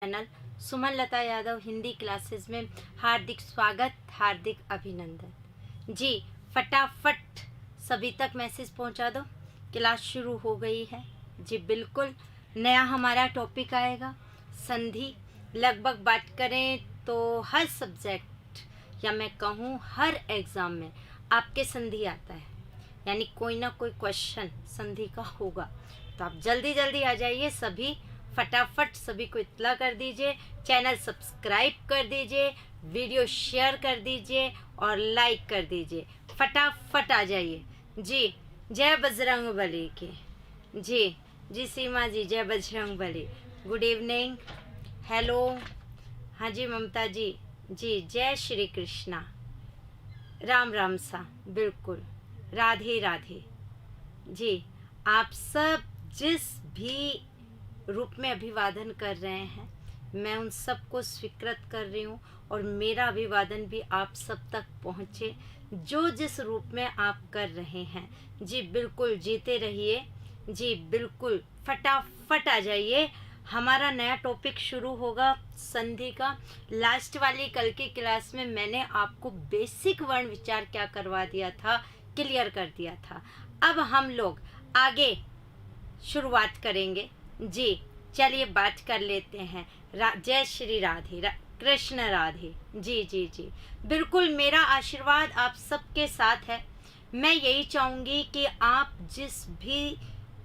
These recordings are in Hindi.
चैनल सुमन लता यादव हिंदी क्लासेस में हार्दिक स्वागत, हार्दिक अभिनंदन। जी फटाफट सभी तक मैसेज पहुंचा दो, क्लास शुरू हो गई है। जी बिल्कुल, नया हमारा टॉपिक आएगा संधि। लगभग बात करें तो हर सब्जेक्ट या मैं कहूँ हर एग्ज़ाम में आपके संधि आता है, यानी कोई ना कोई क्वेश्चन संधि का होगा। तो आप जल्दी जल्दी आ जाइए, सभी फटाफट सभी को इत्तला कर दीजिए, चैनल सब्सक्राइब कर दीजिए, वीडियो शेयर कर दीजिए और लाइक कर दीजिए। फटाफट आ जाइए। जी जय बजरंग बली की। जी जी सीमा जी, जय Bajrang Bali. Good evening, hello. हाँ जी ममता जी, जी जय श्री कृष्णा, राम राम सा, बिल्कुल राधे राधे। जी आप सब जिस भी रूप में अभिवादन कर रहे हैं, मैं उन सबको स्वीकृत कर रही हूँ और मेरा अभिवादन भी आप सब तक पहुँचे जो जिस रूप में आप कर रहे हैं। जी बिल्कुल जीते रहिए। जी बिल्कुल फटाफट आ जाइए, हमारा नया टॉपिक शुरू होगा संधि का। लास्ट वाली कल की क्लास में मैंने आपको बेसिक वर्ण विचार क्या करवा दिया था, क्लियर कर दिया था। अब हम लोग आगे शुरुआत करेंगे। जी चलिए बात कर लेते हैं। जय श्री राधे, कृष्ण राधे। जी जी जी बिल्कुल, मेरा आशीर्वाद आप सबके साथ है। मैं यही चाहूँगी कि आप जिस भी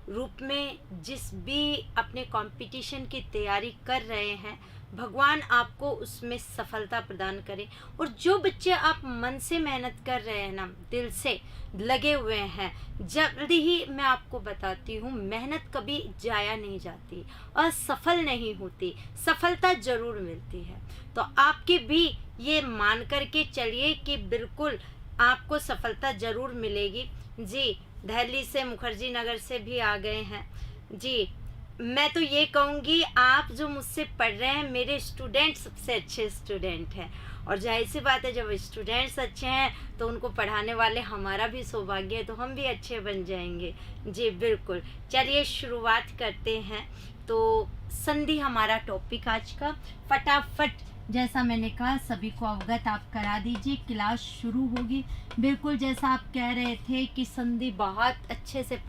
रूप में, जिस भी अपने कंपटीशन की तैयारी कर रहे हैं, भगवान आपको उसमें सफलता प्रदान करे। और जो बच्चे आप मन से मेहनत कर रहे हैं ना, दिल से लगे हुए हैं, जल्दी ही मैं आपको बताती हूँ, मेहनत कभी जाया नहीं जाती, असफल नहीं होती, सफलता जरूर मिलती है। तो आपकी भी ये मान कर के चलिए कि बिल्कुल आपको सफलता जरूर मिलेगी। जी दिल्ली से, मुखर्जी नगर से भी आ गए हैं। जी मैं तो ये कहूँगी, आप जो मुझसे पढ़ रहे हैं, मेरे स्टूडेंट सबसे अच्छे स्टूडेंट हैं। और जाहिर सी बात है, जब स्टूडेंट्स अच्छे हैं तो उनको पढ़ाने वाले हमारा भी सौभाग्य है, तो हम भी अच्छे बन जाएंगे। जी बिल्कुल, चलिए शुरुआत करते हैं। तो संधि हमारा टॉपिक आज का। फटाफट जैसा मैंने कहा सभी को अवगत आप करा दीजिए, क्लास शुरू होगी। बिल्कुल जैसा आप कह रहे थे कि संधि बहुत अच्छे से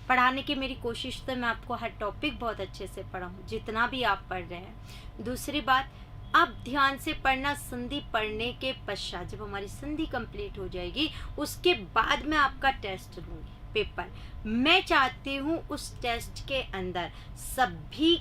पढ़ाने की मेरी कोशिश, तो मैं आपको हर टॉपिक बहुत अच्छे से पढ़ाऊँ जितना भी आप पढ़ रहे हैं। दूसरी बात, आप ध्यान से पढ़ना। संधि पढ़ने के पश्चात जब हमारी संधि कंप्लीट हो जाएगी, उसके बाद मैं आपका टेस्ट लूँगी, पेपर। मैं चाहती हूँ उस टेस्ट के अंदर सभी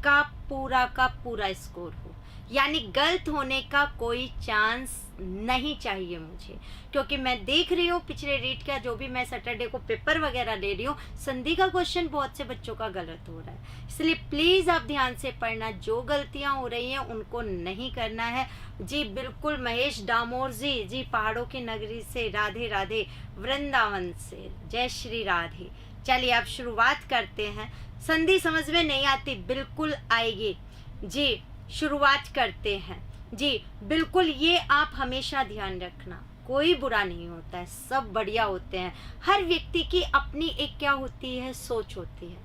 का पूरा स्कोर हो, यानी गलत होने का कोई चांस नहीं चाहिए मुझे। क्योंकि मैं देख रही हूँ पिछले रीट का, जो भी मैं सैटरडे को पेपर वगैरह ले रही हूँ, संधि का क्वेश्चन बहुत से बच्चों का गलत हो रहा है। इसलिए प्लीज़ आप ध्यान से पढ़ना, जो गलतियाँ हो रही हैं उनको नहीं करना है। जी बिल्कुल, महेश डामोर जी, जी पहाड़ों की नगरी से, राधे राधे, वृंदावन से, जय श्री राधे। चलिए आप शुरुआत करते हैं। संधि समझ में नहीं आती, बिल्कुल आएगी। जी शुरुआत करते हैं। जी बिल्कुल, ये आप हमेशा ध्यान रखना, कोई बुरा नहीं होता है, सब बढ़िया होते हैं। हर व्यक्ति की अपनी एक क्या होती है, सोच होती है,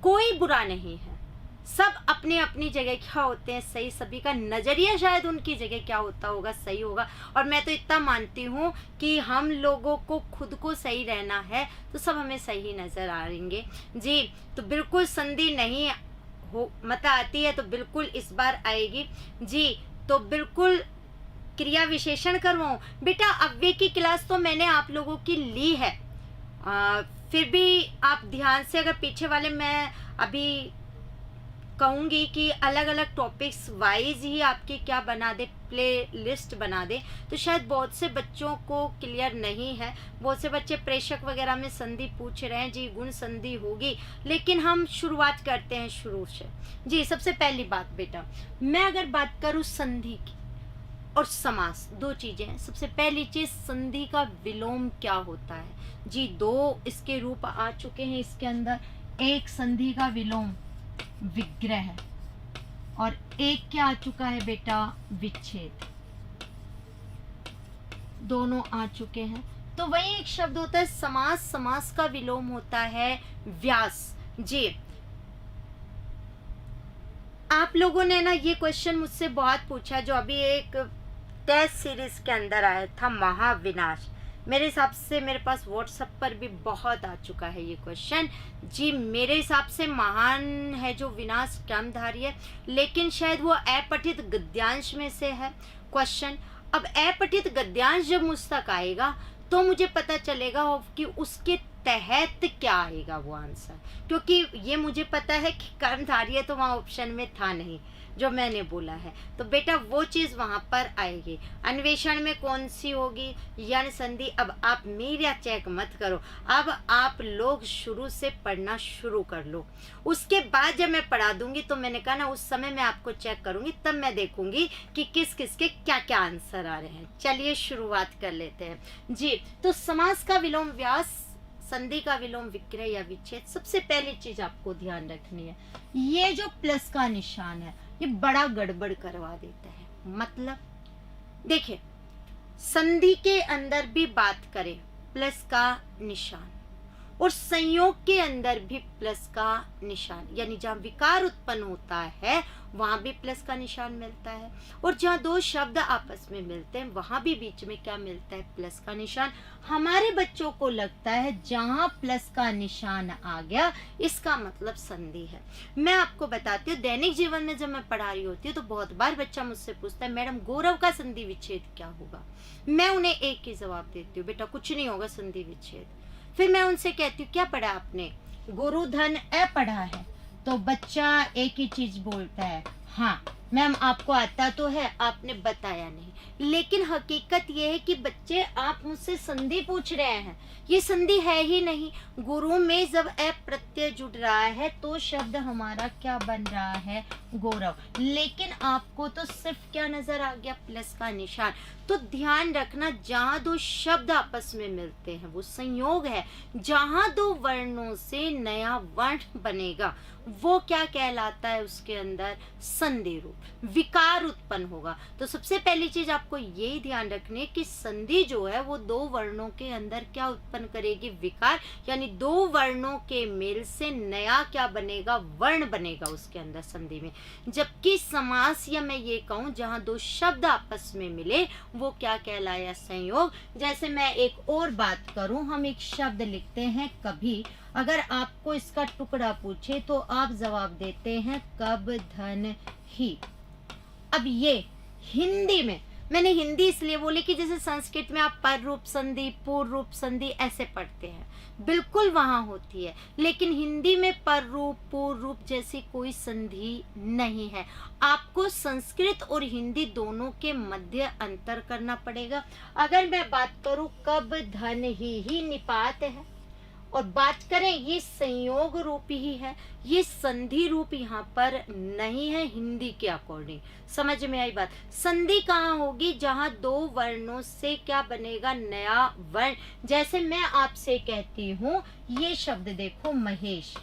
कोई बुरा नहीं है, सब अपने अपनी जगह क्या होते हैं, सही। सभी का नज़रिया शायद उनकी जगह क्या होता होगा, सही होगा। और मैं तो इतना मानती हूँ कि हम लोगों को खुद को सही रहना है तो सब हमें सही नज़र आएंगे। जी तो बिल्कुल संधि नहीं हो मतलब आती है तो बिल्कुल इस बार आएगी। जी तो बिल्कुल क्रिया विशेषण करवाऊँ बेटा? अव्यय की क्लास तो मैंने आप लोगों की ली है, फिर भी आप ध्यान से, अगर पीछे वाले, मैं अभी कहूँगी कि अलग अलग टॉपिक्स वाइज ही आपकी क्या बना दे, प्ले लिस्ट बना दे, तो शायद बहुत से बच्चों को क्लियर नहीं है। बहुत से बच्चे प्रेषक वगैरह में संधि पूछ रहे हैं। जी गुण संधि होगी, लेकिन हम शुरुआत करते हैं शुरू से। जी सबसे पहली बात बेटा, मैं अगर बात करूँ संधि की और समास, दो चीजें हैं। सबसे पहली चीज, संधि का विलोम क्या होता है। जी दो इसके रूप आ चुके हैं इसके अंदर। एक संधि का विलोम विग्रह और एक क्या आ चुका है बेटा, विच्छेद। दोनों आ चुके हैं। तो वही एक शब्द होता है समास, समास का विलोम होता है व्यास। जी आप लोगों ने ना ये क्वेश्चन मुझसे बहुत पूछा, जो अभी एक टेस्ट सीरीज के अंदर आया था, महाविनाश। मेरे हिसाब से मेरे पास व्हाट्सएप पर भी बहुत आ चुका है ये क्वेश्चन। जी मेरे हिसाब से महान है जो विनाश क्रमधारी है, लेकिन शायद वो अपठित गद्यांश में से है क्वेश्चन। अब अपठित गद्यांश जब मुझ तक आएगा तो मुझे पता चलेगा कि उसके तहत क्या आएगा वो आंसर, क्योंकि ये मुझे पता है कि कर्मधारय तो वहाँ ऑप्शन में था नहीं जो मैंने बोला है, तो बेटा वो चीज़ वहाँ पर आएगी। अन्वेषण में कौन सी होगी, यण संधि। अब आप मेरा चेक मत करो, अब आप लोग शुरू से पढ़ना शुरू कर लो। उसके बाद जब मैं पढ़ा दूंगी तो मैंने कहा ना, उस समय मैं आपको चेक करूंगी, तब मैं देखूंगी कि किस किस के क्या क्या आंसर आ रहे हैं। चलिए शुरुआत कर लेते हैं जी। तो समास का विलोम व्यास, संधि का विलोम विक्रय या विच्छेद। सबसे पहली चीज आपको ध्यान रखनी है, ये जो प्लस का निशान है ये बड़ा गड़बड़ करवा देता है। मतलब देखिए, संधि के अंदर भी बात करें प्लस का निशान, और संयोग के अंदर भी प्लस का निशान, यानी जहाँ विकार उत्पन्न होता है वहां भी प्लस का निशान मिलता है, और जहाँ दो शब्द आपस में मिलते हैं वहां भी बीच में क्या मिलता है, प्लस का निशान। हमारे बच्चों को लगता है जहां प्लस का निशान आ गया इसका मतलब संधि है। मैं आपको बताती हूँ, दैनिक जीवन में जब मैं पढ़ा रही होती हूँ तो बहुत बार बच्चा मुझसे पूछता है, मैडम गौरव का संधि विच्छेद क्या होगा। मैं उन्हें एक ही जवाब देती हूँ, बेटा कुछ नहीं होगा संधि विच्छेद। फिर मैं उनसे कहती हूँ क्या पढ़ा आपने, गुरु धन अ पढ़ा है, तो बच्चा एक ही चीज बोलता है, हाँ मैम आपको आता तो है, आपने बताया नहीं। लेकिन हकीकत ये है कि बच्चे आप मुझसे संधि पूछ रहे हैं, ये संधि है ही नहीं। गुरु में जब अ प्रत्यय जुड़ रहा है तो शब्द हमारा क्या बन रहा है, गौरव। लेकिन आपको तो सिर्फ क्या नजर आ गया, प्लस का निशान। तो ध्यान रखना, जहां दो शब्द आपस में मिलते हैं वो संयोग है, जहां दो वर्णों से नया वर्ण बनेगा वो क्या कहलाता है, उसके अंदर संधि रूप, विकार उत्पन्न होगा। तो सबसे पहली चीज आपको यही ध्यान रखनी है कि संधि जो है वो दो वर्णों के अंदर क्या उत्पन्न करेगी, विकार, यानी दो वर्णों के मेल से नया क्या बनेगा, वर्ण बनेगा उसके अंदर संधि में। जबकि समास, या मैं ये कहूँ जहां दो शब्द आपस में मिले वो क्या कहलाया, संयोग। जैसे मैं एक और बात करूं, हम एक शब्द लिखते हैं कभी, अगर आपको इसका टुकड़ा पूछे तो आप जवाब देते हैं कब धन ही। अब ये हिंदी में, मैंने हिंदी इसलिए बोली कि जैसे संस्कृत में आप पर रूप संधि, पूर्व रूप संधि ऐसे पढ़ते हैं, बिल्कुल वहां होती है, लेकिन हिंदी में पर रूप पूर्व रूप जैसी कोई संधि नहीं है। आपको संस्कृत और हिंदी दोनों के मध्य अंतर करना पड़ेगा। अगर मैं बात करूं कब धन ही निपात है, और बात करें ये संयोग रूप ही है, ये संधि रूप यहाँ पर नहीं है हिंदी के अकॉर्डिंग। समझ में आई बात। संधि कहाँ होगी, जहाँ दो वर्णों से क्या बनेगा, नया वर्ण। जैसे मैं आपसे कहती हूँ ये शब्द देखो महेश,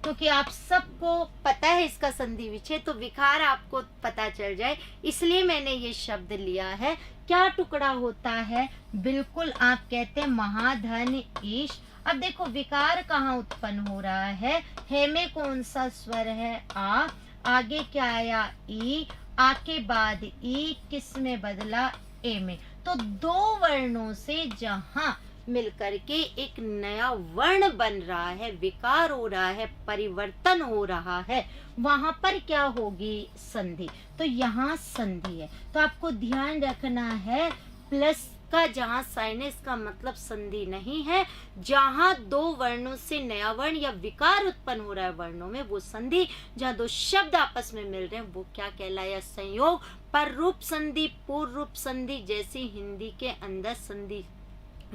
क्योंकि आप सबको पता है इसका संधि विच्छेद, तो विकार आपको पता चल जाए इसलिए मैंने ये शब्द लिया है। क्या टुकड़ा होता है, बिल्कुल आप कहते हैं महाधन ईश। अब देखो विकार कहाँ उत्पन्न हो रहा है में कौन सा स्वर है, आ, आगे क्या आया, ई, आ के बाद ई किस में बदला, ए में। तो दो वर्णों से जहां मिलकर के एक नया वर्ण बन रहा है, विकार हो रहा है, परिवर्तन हो रहा है, वहां पर क्या होगी, संधि। तो यहाँ संधि है। तो आपको ध्यान रखना है, प्लस का जहाँ साइन है इसका मतलब संधि नहीं है। जहाँ दो वर्णों से नया वर्ण या विकार उत्पन्न हो रहा है वर्णों में वो संधि, जहाँ दो शब्द आपस में मिल रहे हैं वो क्या कहलाया, संयोग। पर रूप संधि, पूर्व रूप संधि जैसी हिंदी के अंदर संधि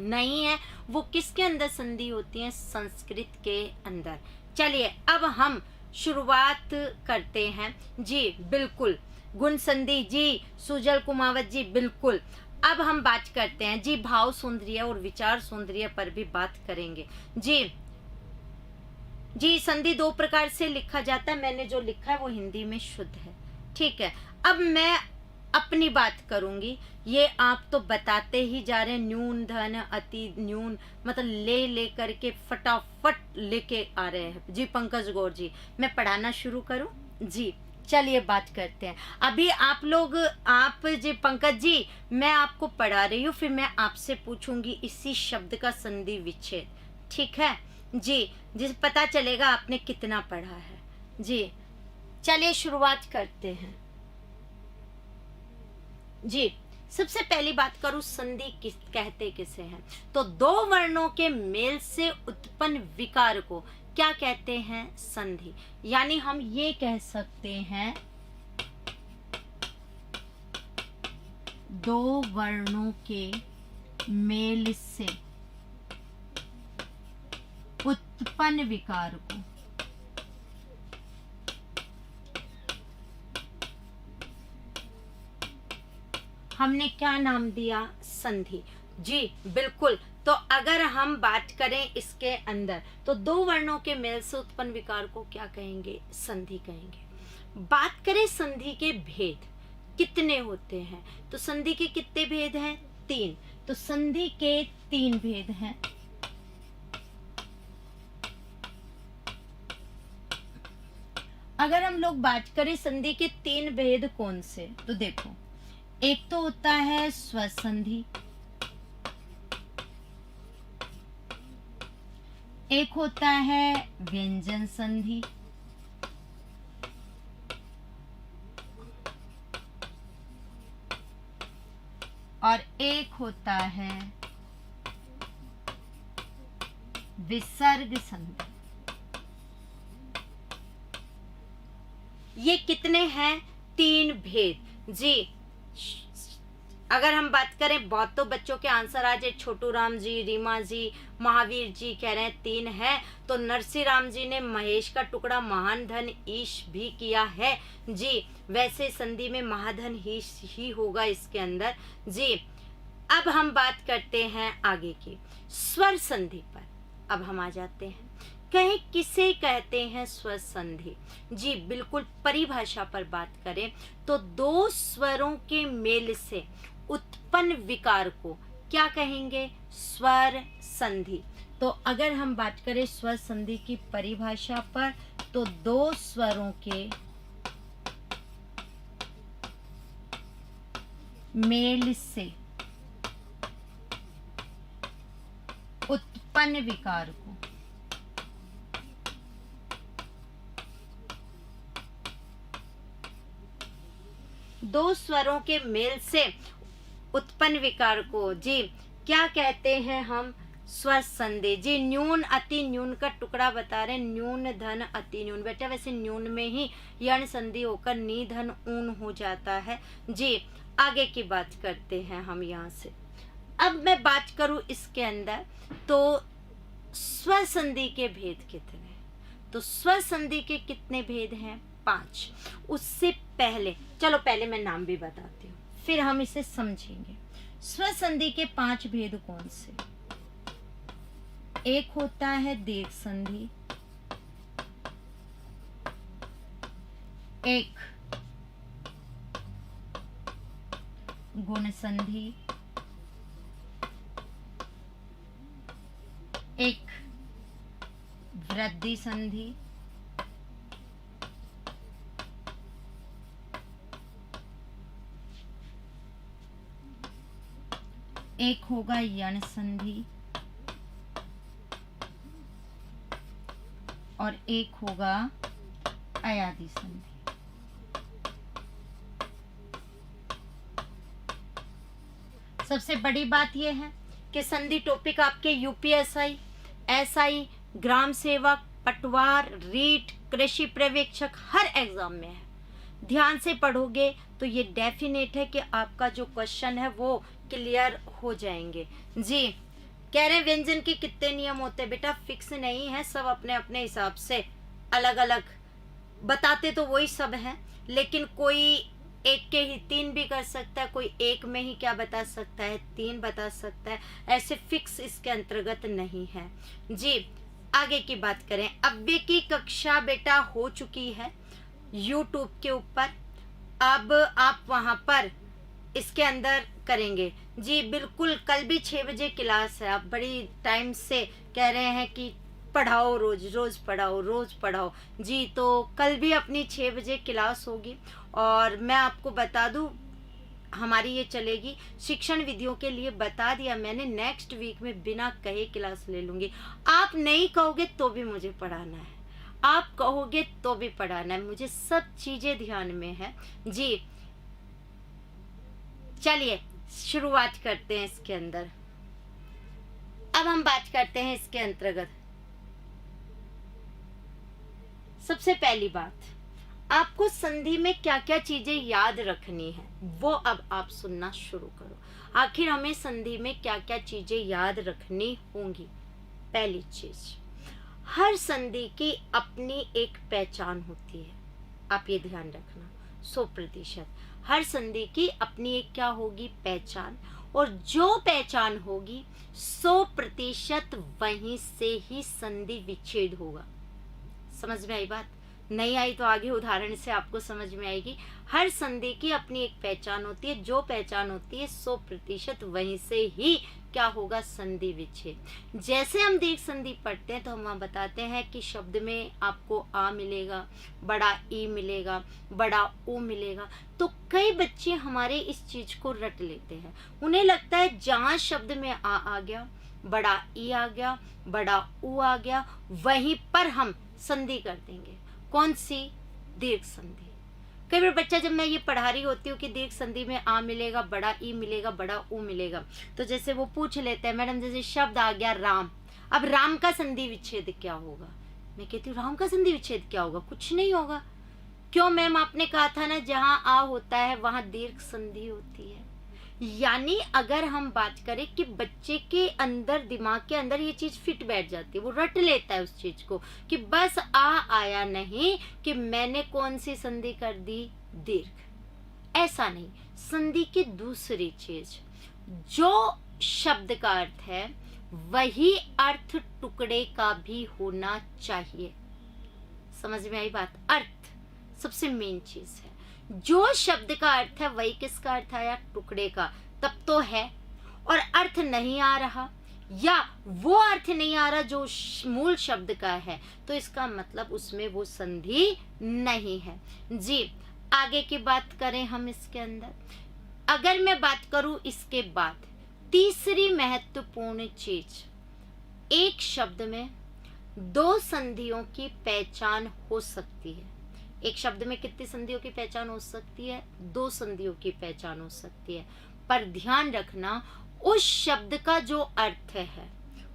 नहीं है, वो किसके अंदर संधि होती है, संस्कृत के अंदर। चलिए अब हम शुरुआत करते हैं जी। बिल्कुल गुण संधि जी, सुजल कुमावत जी, बिल्कुल। अब हम बात करते हैं जी भाव सौंदर्य और विचार सौंदर्य पर भी बात करेंगे जी। जी संधि दो प्रकार से लिखा जाता है, मैंने जो लिखा है वो हिंदी में शुद्ध है, ठीक है। अब मैं अपनी बात करूंगी, ये आप तो बताते ही जा रहे हैं, न्यून धन अति न्यून, मतलब ले करके फटाफट लेके आ रहे हैं जी। पंकज गौर जी, मैं पढ़ाना शुरू करूं, जी चलिए बात करते हैं। अभी आप लोग, आप जी पंकज जी, मैं आपको पढ़ा रही हूँ, फिर मैं आपसे पूछूंगी इसी शब्द का संधि विच्छेद, ठीक है जी, जिस पता चलेगा आपने कितना पढ़ा है। जी चलिए शुरुआत करते हैं। जी सबसे पहली बात करूं, संधि किस कहते किसे हैं, तो दो वर्णों के मेल से उत्पन्न विकार को क्या कहते हैं, संधि। यानी हम ये कह सकते हैं, दो वर्णों के मेल से उत्पन्न विकार को हमने क्या नाम दिया, संधि। जी बिल्कुल। तो अगर हम बात करें इसके अंदर, तो दो वर्णों के मेल से उत्पन्न विकार को क्या कहेंगे, संधि कहेंगे। बात करें संधि के भेद कितने होते हैं, तो संधि के कितने भेद हैं, 3। तो संधि के 3 भेद हैं। अगर हम लोग बात करें संधि के 3 भेद कौन से, तो देखो, एक तो होता है स्वर संधि, एक होता है व्यंजन संधि, और एक होता है विसर्ग संधि। ये कितने हैं, 3 भेद। जी अगर हम बात करें, बहुत तो बच्चों के आंसर आ जाए, छोटू राम जी, रीमा जी, महावीर जी कह रहे हैं 3 है, तो नरसी राम जी ने महेश का टुकड़ा महान धन ईश भी किया है। जी वैसे संधि में महाधन ईश ही होगा इसके अंदर। जी अब हम बात करते हैं आगे की स्वर संधि पर। अब हम आ जाते हैं, कहीं किसे कहते हैं स्वर संधि। जी बिल्कुल, परिभाषा पर बात करें तो दो स्वरों के मेल से उत्पन्न विकार को क्या कहेंगे, स्वर संधि। तो अगर हम बात करें स्वर संधि की परिभाषा पर, तो दो स्वरों के मेल से उत्पन्न विकार को दो स्वरों के मेल से उत्पन्न विकार को जी क्या कहते हैं हम, स्वर संधि। जी न्यून अति न्यून का टुकड़ा बता रहे, न्यून धन अति न्यून। बेटा वैसे न्यून में ही यण संधि होकर नी धन ऊन हो जाता है। जी आगे की बात करते हैं हम यहाँ से। अब मैं बात करूँ इसके अंदर, तो स्वर संधि के भेद कितने, तो स्वर संधि के कितने भेद हैं, 5। उससे पहले चलो पहले मैं नाम भी बताती हूँ, फिर हम इसे समझेंगे। स्वर संधि के 5 भेद कौन से, एक होता है दीर्घ संधि, एक गुण संधि, एक वृद्धि संधि, एक होगा यण संधि, और एक होगा अयादि संधि। सबसे बड़ी बात यह है कि संधि टॉपिक आपके यूपीएसआई, एसआई, ग्राम सेवक, पटवार, रीट, कृषि पर्यवेक्षक हर एग्जाम में है। ध्यान से पढ़ोगे तो ये डेफिनेट है कि आपका जो क्वेश्चन है वो क्लियर हो जाएंगे। जी कह रहे हैं व्यंजन के कितने नियम होते हैं, बेटा फिक्स नहीं है, सब अपने अपने हिसाब से अलग अलग बताते तो वही सब हैं, लेकिन कोई एक के ही 3 भी कर सकता है, कोई एक में ही क्या बता सकता है, 3 बता सकता है, ऐसे फिक्स इसके अंतर्गत नहीं है। जी आगे की बात करें, अव्यय की कक्षा बेटा हो चुकी है यूट्यूब के ऊपर, अब आप वहां पर इसके अंदर करेंगे। जी बिल्कुल, कल भी 6 बजे क्लास है। आप बड़ी टाइम से कह रहे हैं कि पढ़ाओ, रोज रोज पढ़ाओ, रोज पढ़ाओ। जी, तो कल भी अपनी 6 बजे क्लास होगी और मैं आपको बता दूं, हमारी ये चलेगी शिक्षण विधियों के लिए। बता दिया मैंने, नेक्स्ट वीक में बिना कहे क्लास ले लूँगी। आप नहीं कहोगे तो भी मुझे पढ़ाना है, आप कहोगे तो भी पढ़ाना है, मुझे सब चीज़ें ध्यान में है। जी, चलिए शुरुआत करते हैं इसके अंदर। अब हम बात करते हैं इसके अंतर्गत। सबसे पहली बात, आपको संधि में क्या क्या चीजें याद रखनी है वो अब आप सुनना शुरू करो। आखिर हमें संधि में क्या क्या चीजें याद रखनी होंगी। पहली चीज, हर संधि की अपनी एक पहचान होती है, आप ये ध्यान रखना। 100% हर संधि की अपनी एक क्या होगी, पहचान। और जो पहचान होगी 100% वहीं से ही संधि विच्छेद होगा। समझ में आई बात? नहीं आई तो आगे उदाहरण से आपको समझ में आएगी। हर संधि की अपनी एक पहचान होती है, जो पहचान होती है 100% वहीं से ही क्या होगा, संधि विच्छेद। जैसे हम दीर्घ संधि पढ़ते हैं तो हम वहाँ बताते हैं कि शब्द में आपको आ मिलेगा, बड़ा ई मिलेगा, बड़ा ऊ मिलेगा। तो कई बच्चे हमारे इस चीज को रट लेते हैं, उन्हें लगता है जहाँ शब्द में आ गया, बड़ा ई आ गया, बड़ा ऊ आ गया, वहीं पर हम संधि कर देंगे। कौन सी? दीर्घ संधि। कई बार बच्चा, जब मैं ये पढ़ा रही होती हूँ कि दीर्घ संधि में आ मिलेगा, बड़ा ई मिलेगा, बड़ा ऊ मिलेगा, तो जैसे वो पूछ लेते हैं, मैडम जैसे शब्द आ गया राम, अब राम का संधि विच्छेद क्या होगा? मैं कहती हूँ राम का संधि विच्छेद क्या होगा? कुछ नहीं होगा। क्यों मैम? आपने कहा था ना जहाँ आ होता है वहां दीर्घ संधि होती है। यानी अगर हम बात करें कि बच्चे के अंदर, दिमाग के अंदर ये चीज फिट बैठ जाती है, वो रट लेता है उस चीज को कि बस आ आया नहीं कि मैंने कौन सी संधि कर दी, दीर्घ। ऐसा नहीं। संधि की दूसरी चीज, जो शब्द का अर्थ है वही अर्थ टुकड़े का भी होना चाहिए। समझ में आई बात? अर्थ सबसे मेन चीज है। जो शब्द का अर्थ है वही किसका अर्थ आया, टुकड़े का। तब तो है। और अर्थ नहीं आ रहा या वो अर्थ नहीं आ रहा जो मूल शब्द का है, तो इसका मतलब उसमें वो संधि नहीं है। जी, आगे की बात करें हम इसके अंदर। अगर मैं बात करूं इसके बाद, तीसरी महत्वपूर्ण चीज, एक शब्द में 2 संधियों की पहचान हो सकती है। एक शब्द में कितनी संधियों की पहचान हो सकती है? 2 संधियों की पहचान हो सकती है। पर ध्यान रखना, उस शब्द का जो अर्थ है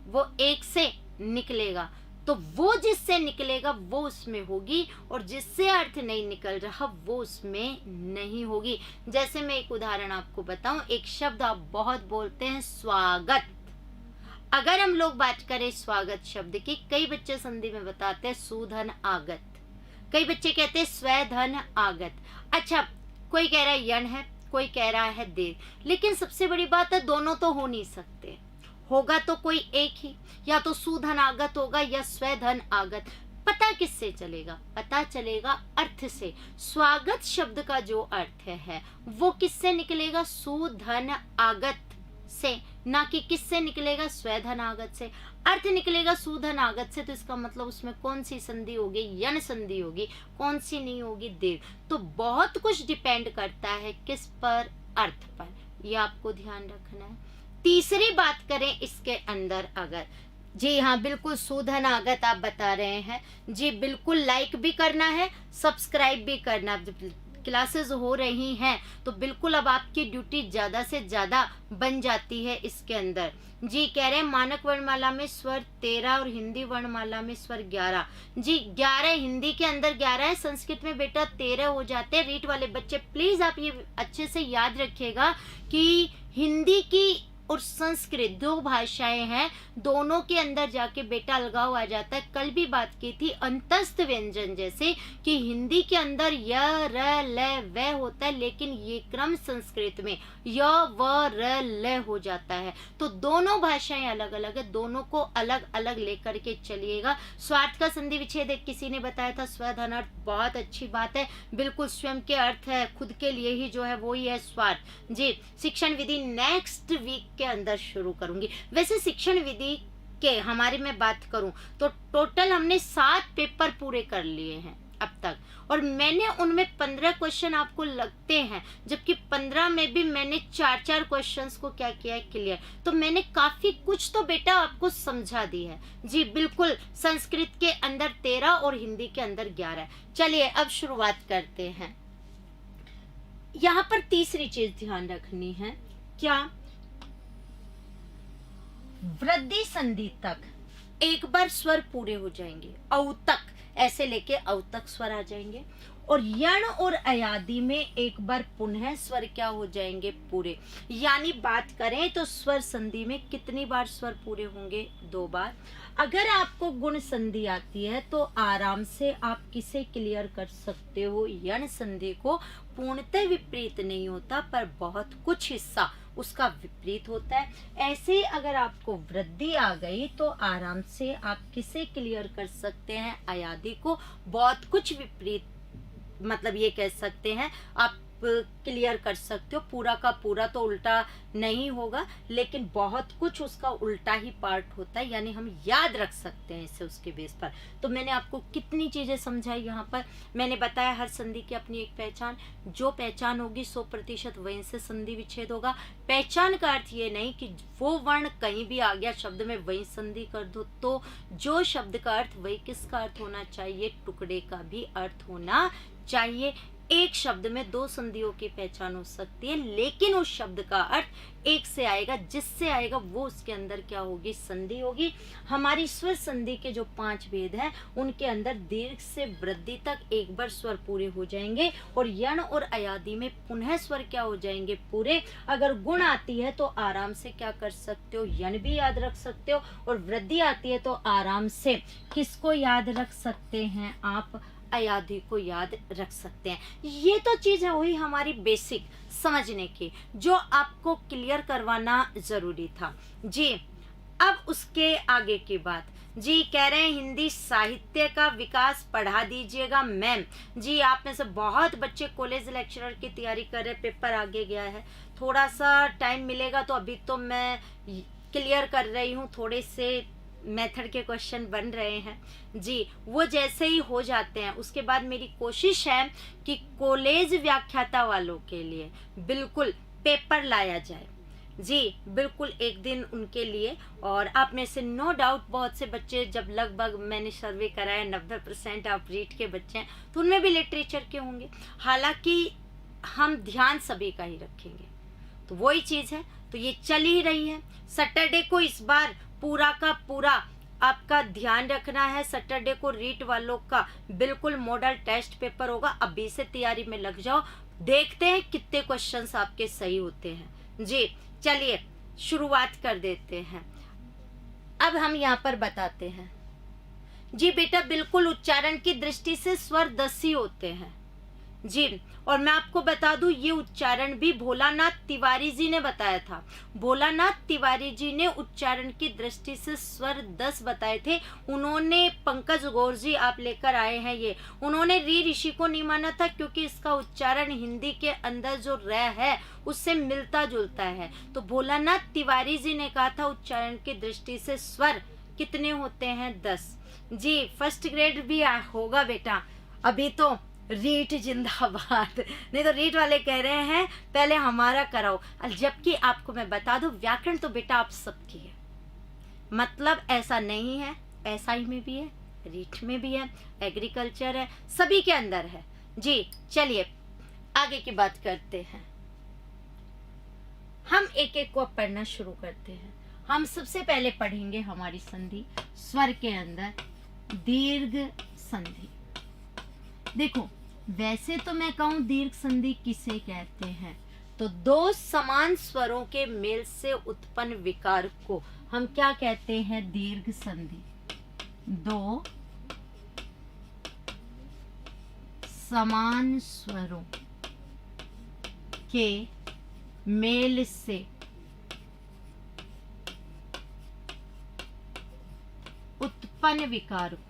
वो एक से निकलेगा, तो वो जिससे निकलेगा वो उसमें होगी, और जिससे अर्थ नहीं निकल रहा वो उसमें नहीं होगी। जैसे मैं एक उदाहरण आपको बताऊं, एक शब्द आप बहुत बोलते हैं, स्वागत। अगर हम लोग बात करें स्वागत शब्द की, कई बच्चे संधि में बताते हैं सुधन आगत, कई बच्चे कहते हैं स्वधन आगत। अच्छा, कोई कह रहा है यण है, कोई कह रहा है देर, लेकिन सबसे बड़ी बात है दोनों तो हो नहीं सकते। होगा तो कोई एक ही, या तो सुधन आगत होगा या स्वधन आगत। पता किससे चलेगा? पता चलेगा अर्थ से। स्वागत शब्द का जो अर्थ है वो किससे निकलेगा? सुधन आगत से, ना कि किससे निकलेगा? स्वधन आगत से। अर्थ निकलेगा सुधन आगत से, तो इसका मतलब उसमें कौन सी संधि होगी? यण संधि होगी। कौन सी नहीं होगी? देव। तो बहुत कुछ डिपेंड करता है किस पर? अर्थ पर। ये आपको ध्यान रखना है। तीसरी बात करें इसके अंदर, अगर जी हाँ बिल्कुल सुधन आगत आप बता रहे हैं, जी बिल्कुल लाइक भी करना है, सब्सक्राइब भी करना। क्लासेस हो रही हैं तो बिल्कुल अब आपकी ड्यूटी ज्यादा से ज्यादा बन जाती है इसके अंदर। जी कह रहे हैं मानक वर्णमाला में स्वर 13 और हिंदी वर्णमाला में स्वर 11। जी 11 हिंदी के अंदर 11 है, संस्कृत में बेटा 13 हो जाते हैं। रीट वाले बच्चे प्लीज आप ये अच्छे से याद रखिएगा कि हिंदी की और संस्कृत 2 भाषाएं हैं, दोनों के अंदर जाके बेटा अलगाव आ जाता है। कल भी बात की थी अंतस्थ व्यंजन, जैसे कि हिंदी के अंदर य र ल व होता है, लेकिन ये क्रम संस्कृत में य व र ल हो जाता है। तो दोनों भाषाएं अलग अलग है, दोनों को अलग अलग लेकर के चलिएगा। स्वार्थ का संधि विच्छेद एक किसी ने बताया था, स्वधन अर्थ, बहुत अच्छी बात है, बिल्कुल स्वयं के अर्थ है, खुद के लिए ही जो है वो ही है स्वार्थ। जी शिक्षण विधि नेक्स्ट वीक के अंदर शुरू करूंगी। वैसे शिक्षण विधि के हमारे में बात करूं तो टोटल हमने 7 पेपर पूरे कर लिए हैं अब तक, और मैंने उनमें 15 क्वेश्चन आपको लगते हैं, जबकि 15 में भी मैंने 4-4 क्वेश्चंस को क्या किया है, क्लियर। तो मैंने काफी कुछ तो बेटा आपको समझा दी है। जी बिल्कुल, संस्कृत के अंदर 13 और हिंदी के अंदर 11। चलिए अब शुरुआत करते हैं। यहाँ पर तीसरी चीज ध्यान रखनी है, क्या, वृद्धि संधि तक एक बार स्वर पूरे हो जाएंगे, औ तक ऐसे लेके औ तक स्वर आ जाएंगे, और यण और अयादि में एक बार पुनः स्वर क्या हो जाएंगे, पूरे। यानी बात करें तो स्वर संधि में कितनी बार स्वर पूरे होंगे, 2 बार। अगर आपको गुण संधि आती है तो आराम से आप किसे क्लियर कर सकते हो, यण संधि को। पूर्णतः विपरीत नहीं होता, पर बहुत कुछ हिस्सा उसका विपरीत होता है। ऐसे ही अगर आपको वृद्धि आ गई तो आराम से आप किसे क्लियर कर सकते हैं, अयादि को। बहुत कुछ विपरीत, मतलब ये कह सकते हैं आप क्लियर कर सकते हो। पूरा का पूरा तो उल्टा नहीं होगा, लेकिन बहुत कुछ उसका उल्टा ही पार्ट होता है, यानी हम याद रख सकते हैं इसे उसके बेस पर। तो मैंने आपको कितनी चीजें समझाई यहाँ पर। मैंने बताया हर संधि की अपनी एक पहचान, जो पहचान होगी 100% वहीं से संधि विच्छेद होगा। पहचान का अर्थ ये नहीं कि वो वर्ण कहीं भी आ गया शब्द में वही संधि कर दो, तो जो शब्द का अर्थ वही किसका अर्थ होना चाहिए, टुकड़े का भी अर्थ होना चाहिए। एक शब्द में 2 संधियों की पहचान हो सकती है, लेकिन उस शब्द का अर्थ एक से आएगा, जिससे आएगा वो उसके अंदर क्या होगी, संधि होगी। हमारी स्वर संधि के जो 5 भेद हैं उनके अंदर दीर्घ से वृद्धि तक एक बार स्वर पूरे हो जाएंगे, और यण और अयादि में पुनः स्वर क्या हो जाएंगे, पूरे। अगर गुण आती है तो आराम से क्या कर सकते हो, यण भी याद रख सकते हो, और वृद्धि आती है तो आराम से किसको याद रख सकते हैं आप, अयादि को याद रख सकते हैं। ये तो चीज है हुई हमारी बेसिक समझने की, जो आपको क्लियर करवाना जरूरी था। जी अब उसके आगे की बात, जी कह रहे हैं हिंदी साहित्य का विकास पढ़ा दीजिएगा मैम। जी आप में से बहुत बच्चे कॉलेज लेक्चरर की तैयारी कर रहे, पेपर आगे गया है, थोड़ा सा टाइम मिलेगा तो अभी तो मैं क्लियर कर रही हूँ, थोड़े से मेथड के क्वेश्चन बन रहे हैं। जी वो जैसे ही हो जाते हैं उसके बाद मेरी कोशिश है कि कॉलेज व्याख्याता वालों के लिए बिल्कुल पेपर लाया जाए। जी बिल्कुल एक दिन उनके लिए। और आप में से नो डाउट बहुत से बच्चे, जब लगभग मैंने सर्वे कराया 90% आप रीड के बच्चे हैं, तो उनमें भी लिटरेचर के होंगे। हालांकि हम ध्यान सभी का ही रखेंगे, तो वही चीज़ है। तो ये चल ही रही है। सैटरडे को इस बार पूरा का पूरा आपका ध्यान रखना है। सैटरडे को रीट वालों का बिल्कुल मॉडल टेस्ट पेपर होगा, अभी से तैयारी में लग जाओ। देखते हैं कितने क्वेश्चंस आपके सही होते हैं। जी चलिए शुरुआत कर देते हैं। अब हम यहाँ पर बताते हैं। जी बेटा बिल्कुल उच्चारण की दृष्टि से स्वर 10 ही होते हैं। जी और मैं आपको बता दूं, ये उच्चारण भी भोलानाथ तिवारी जी ने बताया था। भोलानाथ तिवारी जी ने उच्चारण की दृष्टि से स्वर 10 बताए थे। उन्होंने, पंकज गौर जी आप लेकर आए हैं ये, उन्होंने री ऋषि को नहीं माना था, क्योंकि इसका उच्चारण हिंदी के अंदर जो र है उससे मिलता जुलता है। तो भोलानाथ तिवारी जी ने कहा था उच्चारण की दृष्टि से स्वर कितने होते हैं, 10। जी फर्स्ट ग्रेड भी होगा बेटा, अभी तो रीट जिंदाबाद। नहीं तो रीट वाले कह रहे हैं पहले हमारा कराओ, जबकि आपको मैं बता दूं व्याकरण तो बेटा आप सबकी है। मतलब ऐसा नहीं है, एसआई में भी है, रीट में भी है, एग्रीकल्चर है, सभी के अंदर है। जी चलिए आगे की बात करते हैं। हम एक एक को पढ़ना शुरू करते हैं। हम सबसे पहले पढ़ेंगे हमारी संधि स्वर के अंदर दीर्घ संधि। देखो वैसे तो मैं कहूं दीर्घ संधि किसे कहते हैं, तो 2 समान स्वरों के मेल से उत्पन्न विकार को हम क्या कहते हैं, दीर्घ संधि। 2 समान स्वरों के मेल से उत्पन्न विकार को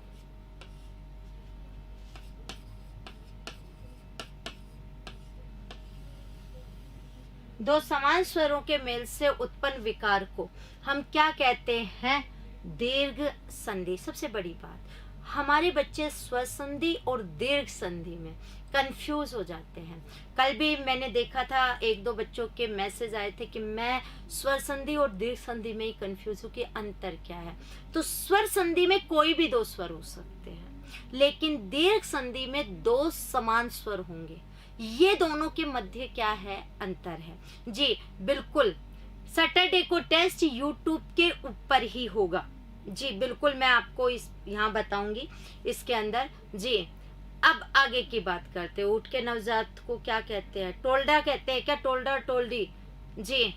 दो समान स्वरों के मेल से उत्पन्न विकार को हम क्या कहते हैं, दीर्घ संधि। सबसे बड़ी बात, हमारे बच्चे स्वर संधि और दीर्घ संधि में कंफ्यूज हो जाते हैं। कल भी मैंने देखा था, एक दो बच्चों के मैसेज आए थे कि मैं स्वर संधि और दीर्घ संधि में ही कंफ्यूज हूँ कि अंतर क्या है। तो स्वर संधि में कोई भी दो स्वर हो सकते हैं, लेकिन दीर्घ संधि में दो समान स्वर होंगे। ये दोनों के मध्य क्या है, अंतर है। जी बिल्कुल, सैटरडे को टेस्ट यूट्यूब के ऊपर ही होगा। जी बिल्कुल, मैं आपको इस यहाँ बताऊंगी इसके अंदर। जी अब आगे की बात करते हैं। उठ के नवजात को क्या कहते हैं, टोल्डा कहते हैं क्या, टोल्डा टोल्डी? जी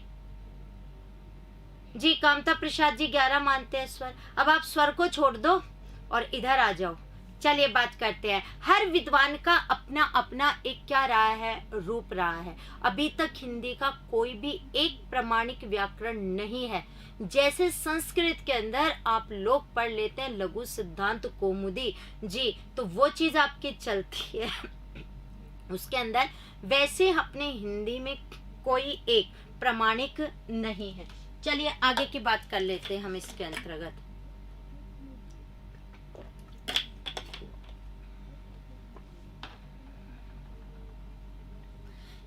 जी कामता प्रसाद जी 11 मानते हैं स्वर। अब आप स्वर को छोड़ दो और इधर आ जाओ। चलिए बात करते हैं। हर विद्वान का अपना अपना एक क्या रहा है, रूप रहा है। अभी तक हिंदी का कोई भी एक प्रमाणिक व्याकरण नहीं है। जैसे संस्कृत के अंदर आप लोग पढ़ लेते हैं लघु सिद्धांत कौमुदी, जी तो वो चीज आपकी चलती है उसके अंदर, वैसे अपने हिंदी में कोई एक प्रमाणिक नहीं है। चलिए आगे की बात कर लेते हैं हम इसके अंतर्गत।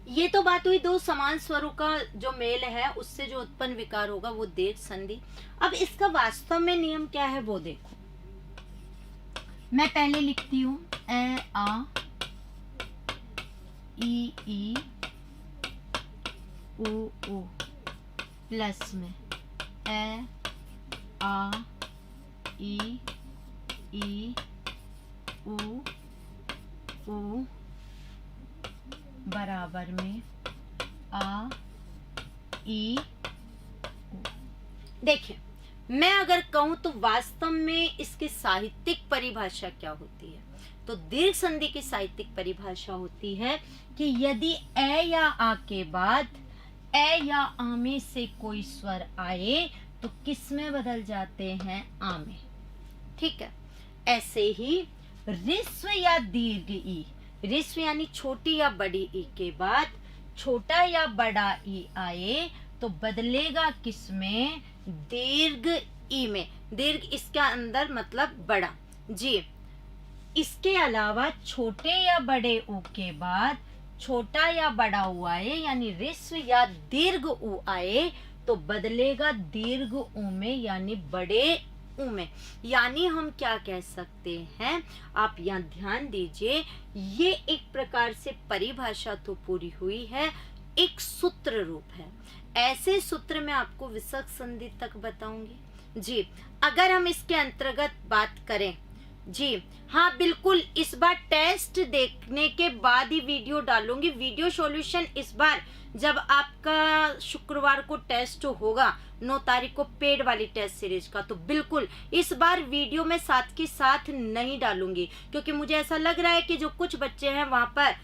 ये तो बात हुई दो समान स्वरों का जो मेल है उससे जो उत्पन्न विकार होगा वो दीर्घ संधि। अब इसका वास्तव में नियम क्या है वो देखो। मैं पहले लिखती हूं ए आ ई उ प्लस में ए आ ई उ बराबर में आ ई उ। देखिए, मैं अगर कहूं तो वास्तव में इसकी साहित्यिक परिभाषा क्या होती है, तो दीर्घ संधि की साहित्यिक परिभाषा होती है कि यदि ए या आ के बाद ए या आ में से कोई स्वर आए तो किस में बदल जाते हैं, आ में। ठीक है, ऐसे ही ऋस्व या दीर्घ ई, ऋस्व यानी छोटी या बड़ी ई के बाद छोटा या बड़ा ई आए तो बदलेगा किस में, दीर्घ ई में। दीर्घ इसके अंदर मतलब बड़ा। जी इसके अलावा छोटे या बड़े ऊ के बाद छोटा या बड़ा ऊ आए यानी ऋस्व या दीर्घ ऊ आए तो बदलेगा दीर्घ ऊ में यानी बड़े ऊ में। यानी हम क्या कह सकते हैं, आप यहाँ ध्यान दीजिए, ये एक प्रकार से परिभाषा तो पूरी हुई है, एक सूत्र रूप है। ऐसे सूत्र मैं आपको विसर्ग संधि तक बताऊंगी। जी अगर हम इसके अंतर्गत बात करें, जी हाँ बिल्कुल, इस बार टेस्ट देखने के बाद ही वीडियो डालूंगी। वीडियो सॉल्यूशन इस बार जब आपका शुक्रवार को टेस्ट होगा 9 तारीख को पेड वाली टेस्ट सीरीज का, तो बिल्कुल इस बार वीडियो में साथ के साथ नहीं डालूंगी, क्योंकि मुझे ऐसा लग रहा है कि जो कुछ बच्चे हैं वहां पर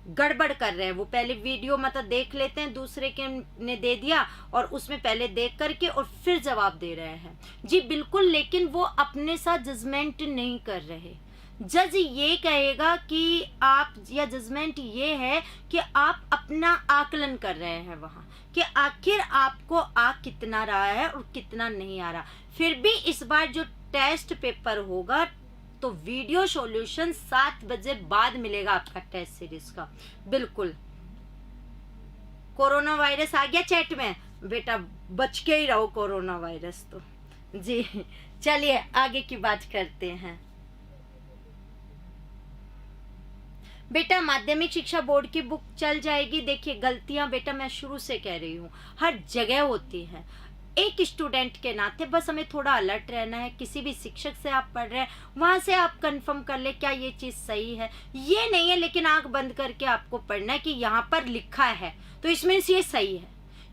गड़बड़ कर रहे हैं। वो पहले वीडियो मतलब देख लेते हैं, दूसरे के ने दे दिया और उसमें पहले देख करके और फिर जवाब दे रहे हैं। जी बिल्कुल, लेकिन वो अपने साथ जजमेंट नहीं कर रहे। जज ये कहेगा कि आप, या जजमेंट ये है कि आप अपना आकलन कर रहे हैं वहां कि आखिर आपको आ कितना रहा है और कितना नहीं आ रहा। फिर भी इस बार जो टेस्ट पेपर होगा तो वीडियो सॉल्यूशन 7 बजे बाद मिलेगा आपका टेस्ट सीरीज का। बिल्कुल, कोरोना वायरस आ गया चैट में, बेटा बच के ही रहो कोरोना वायरस तो। जी चलिए आगे की बात करते हैं। बेटा माध्यमिक शिक्षा बोर्ड की बुक चल जाएगी। देखिए गलतियां बेटा मैं शुरू से कह रही हूँ हर जगह होती है। एक स्टूडेंट के नाते बस हमें थोड़ा अलर्ट रहना है। किसी भी शिक्षक से आप पढ़ रहे हैं वहां से आप कंफर्म कर ले क्या ये चीज सही है, ये नहीं है, लेकिन आंख बंद करके आपको पढ़ना है कि यहाँ पर लिखा है तो इसमें ये सही है।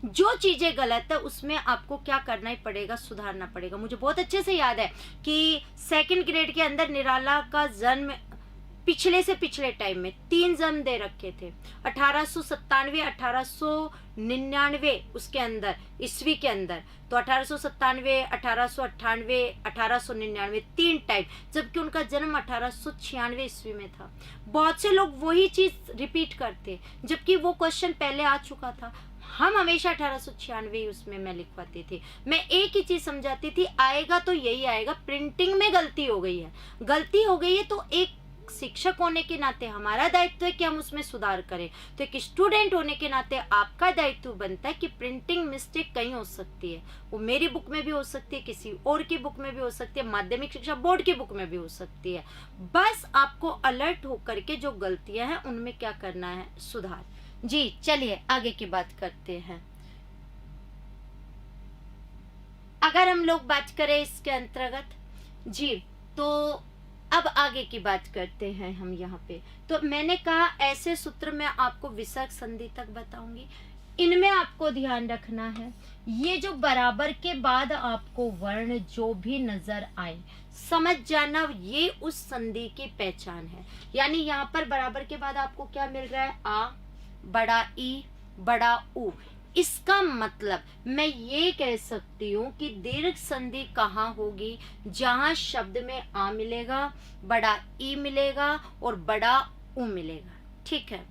जो चीजें गलत है उसमें आपको क्या करना ही पड़ेगा, सुधारना पड़ेगा। मुझे बहुत अच्छे से याद है कि 2nd ग्रेड के अंदर निराला का जन्म पिछले से पिछले टाइम में 3 जन्म दे रखे थे, 1897, 1899 उसके अंदर ईस्वी के अंदर, तो 1897, 1898, 1899 3 टाइम, जबकि उनका जन्म 1896 ईस्वी में था। बहुत से लोग वही चीज रिपीट करते जबकि वो क्वेश्चन पहले आ चुका था। हम हमेशा 1896 उसमें मैं लिखवाती थी। मैं एक ही चीज समझाती थी, आएगा तो यही आएगा, प्रिंटिंग में गलती हो गई है, गलती हो गई है तो एक शिक्षक होने के नाते हमारा दायित्व है कि हम उसमें सुधार करें। तो एक स्टूडेंट होने के नाते आपका दायित्व बनता है कि प्रिंटिंग मिस्टेक कहीं हो सकती है, वो मेरी बुक में भी हो सकती है, किसी और की बुक में भी हो सकती है, माध्यमिक शिक्षा बोर्ड की बुक में भी हो सकती है। बस आपको अलर्ट होकर के जो गलतियां हैं उनमें क्या करना है, सुधार। जी चलिए आगे की बात करते हैं। अगर हम लोग बात करें इसके अंतर्गत जी, तो अब आगे की बात करते हैं हम यहाँ पे। तो मैंने कहा ऐसे सूत्र मैं आपको विसर्ग संधि तक बताऊंगी, इनमें आपको ध्यान रखना है, ये जो बराबर के बाद आपको वर्ण जो भी नजर आए समझ जाना, ये उस संधि की पहचान है। यानी यहाँ पर बराबर के बाद आपको क्या मिल रहा है, आ, बड़ा ई, बड़ा उ। इसका मतलब मैं ये कह सकती हूँ कि दीर्घ संधि कहाँ होगी, जहां शब्द में आ मिलेगा, बड़ा ई मिलेगा और बड़ा उ मिलेगा। ठीक है।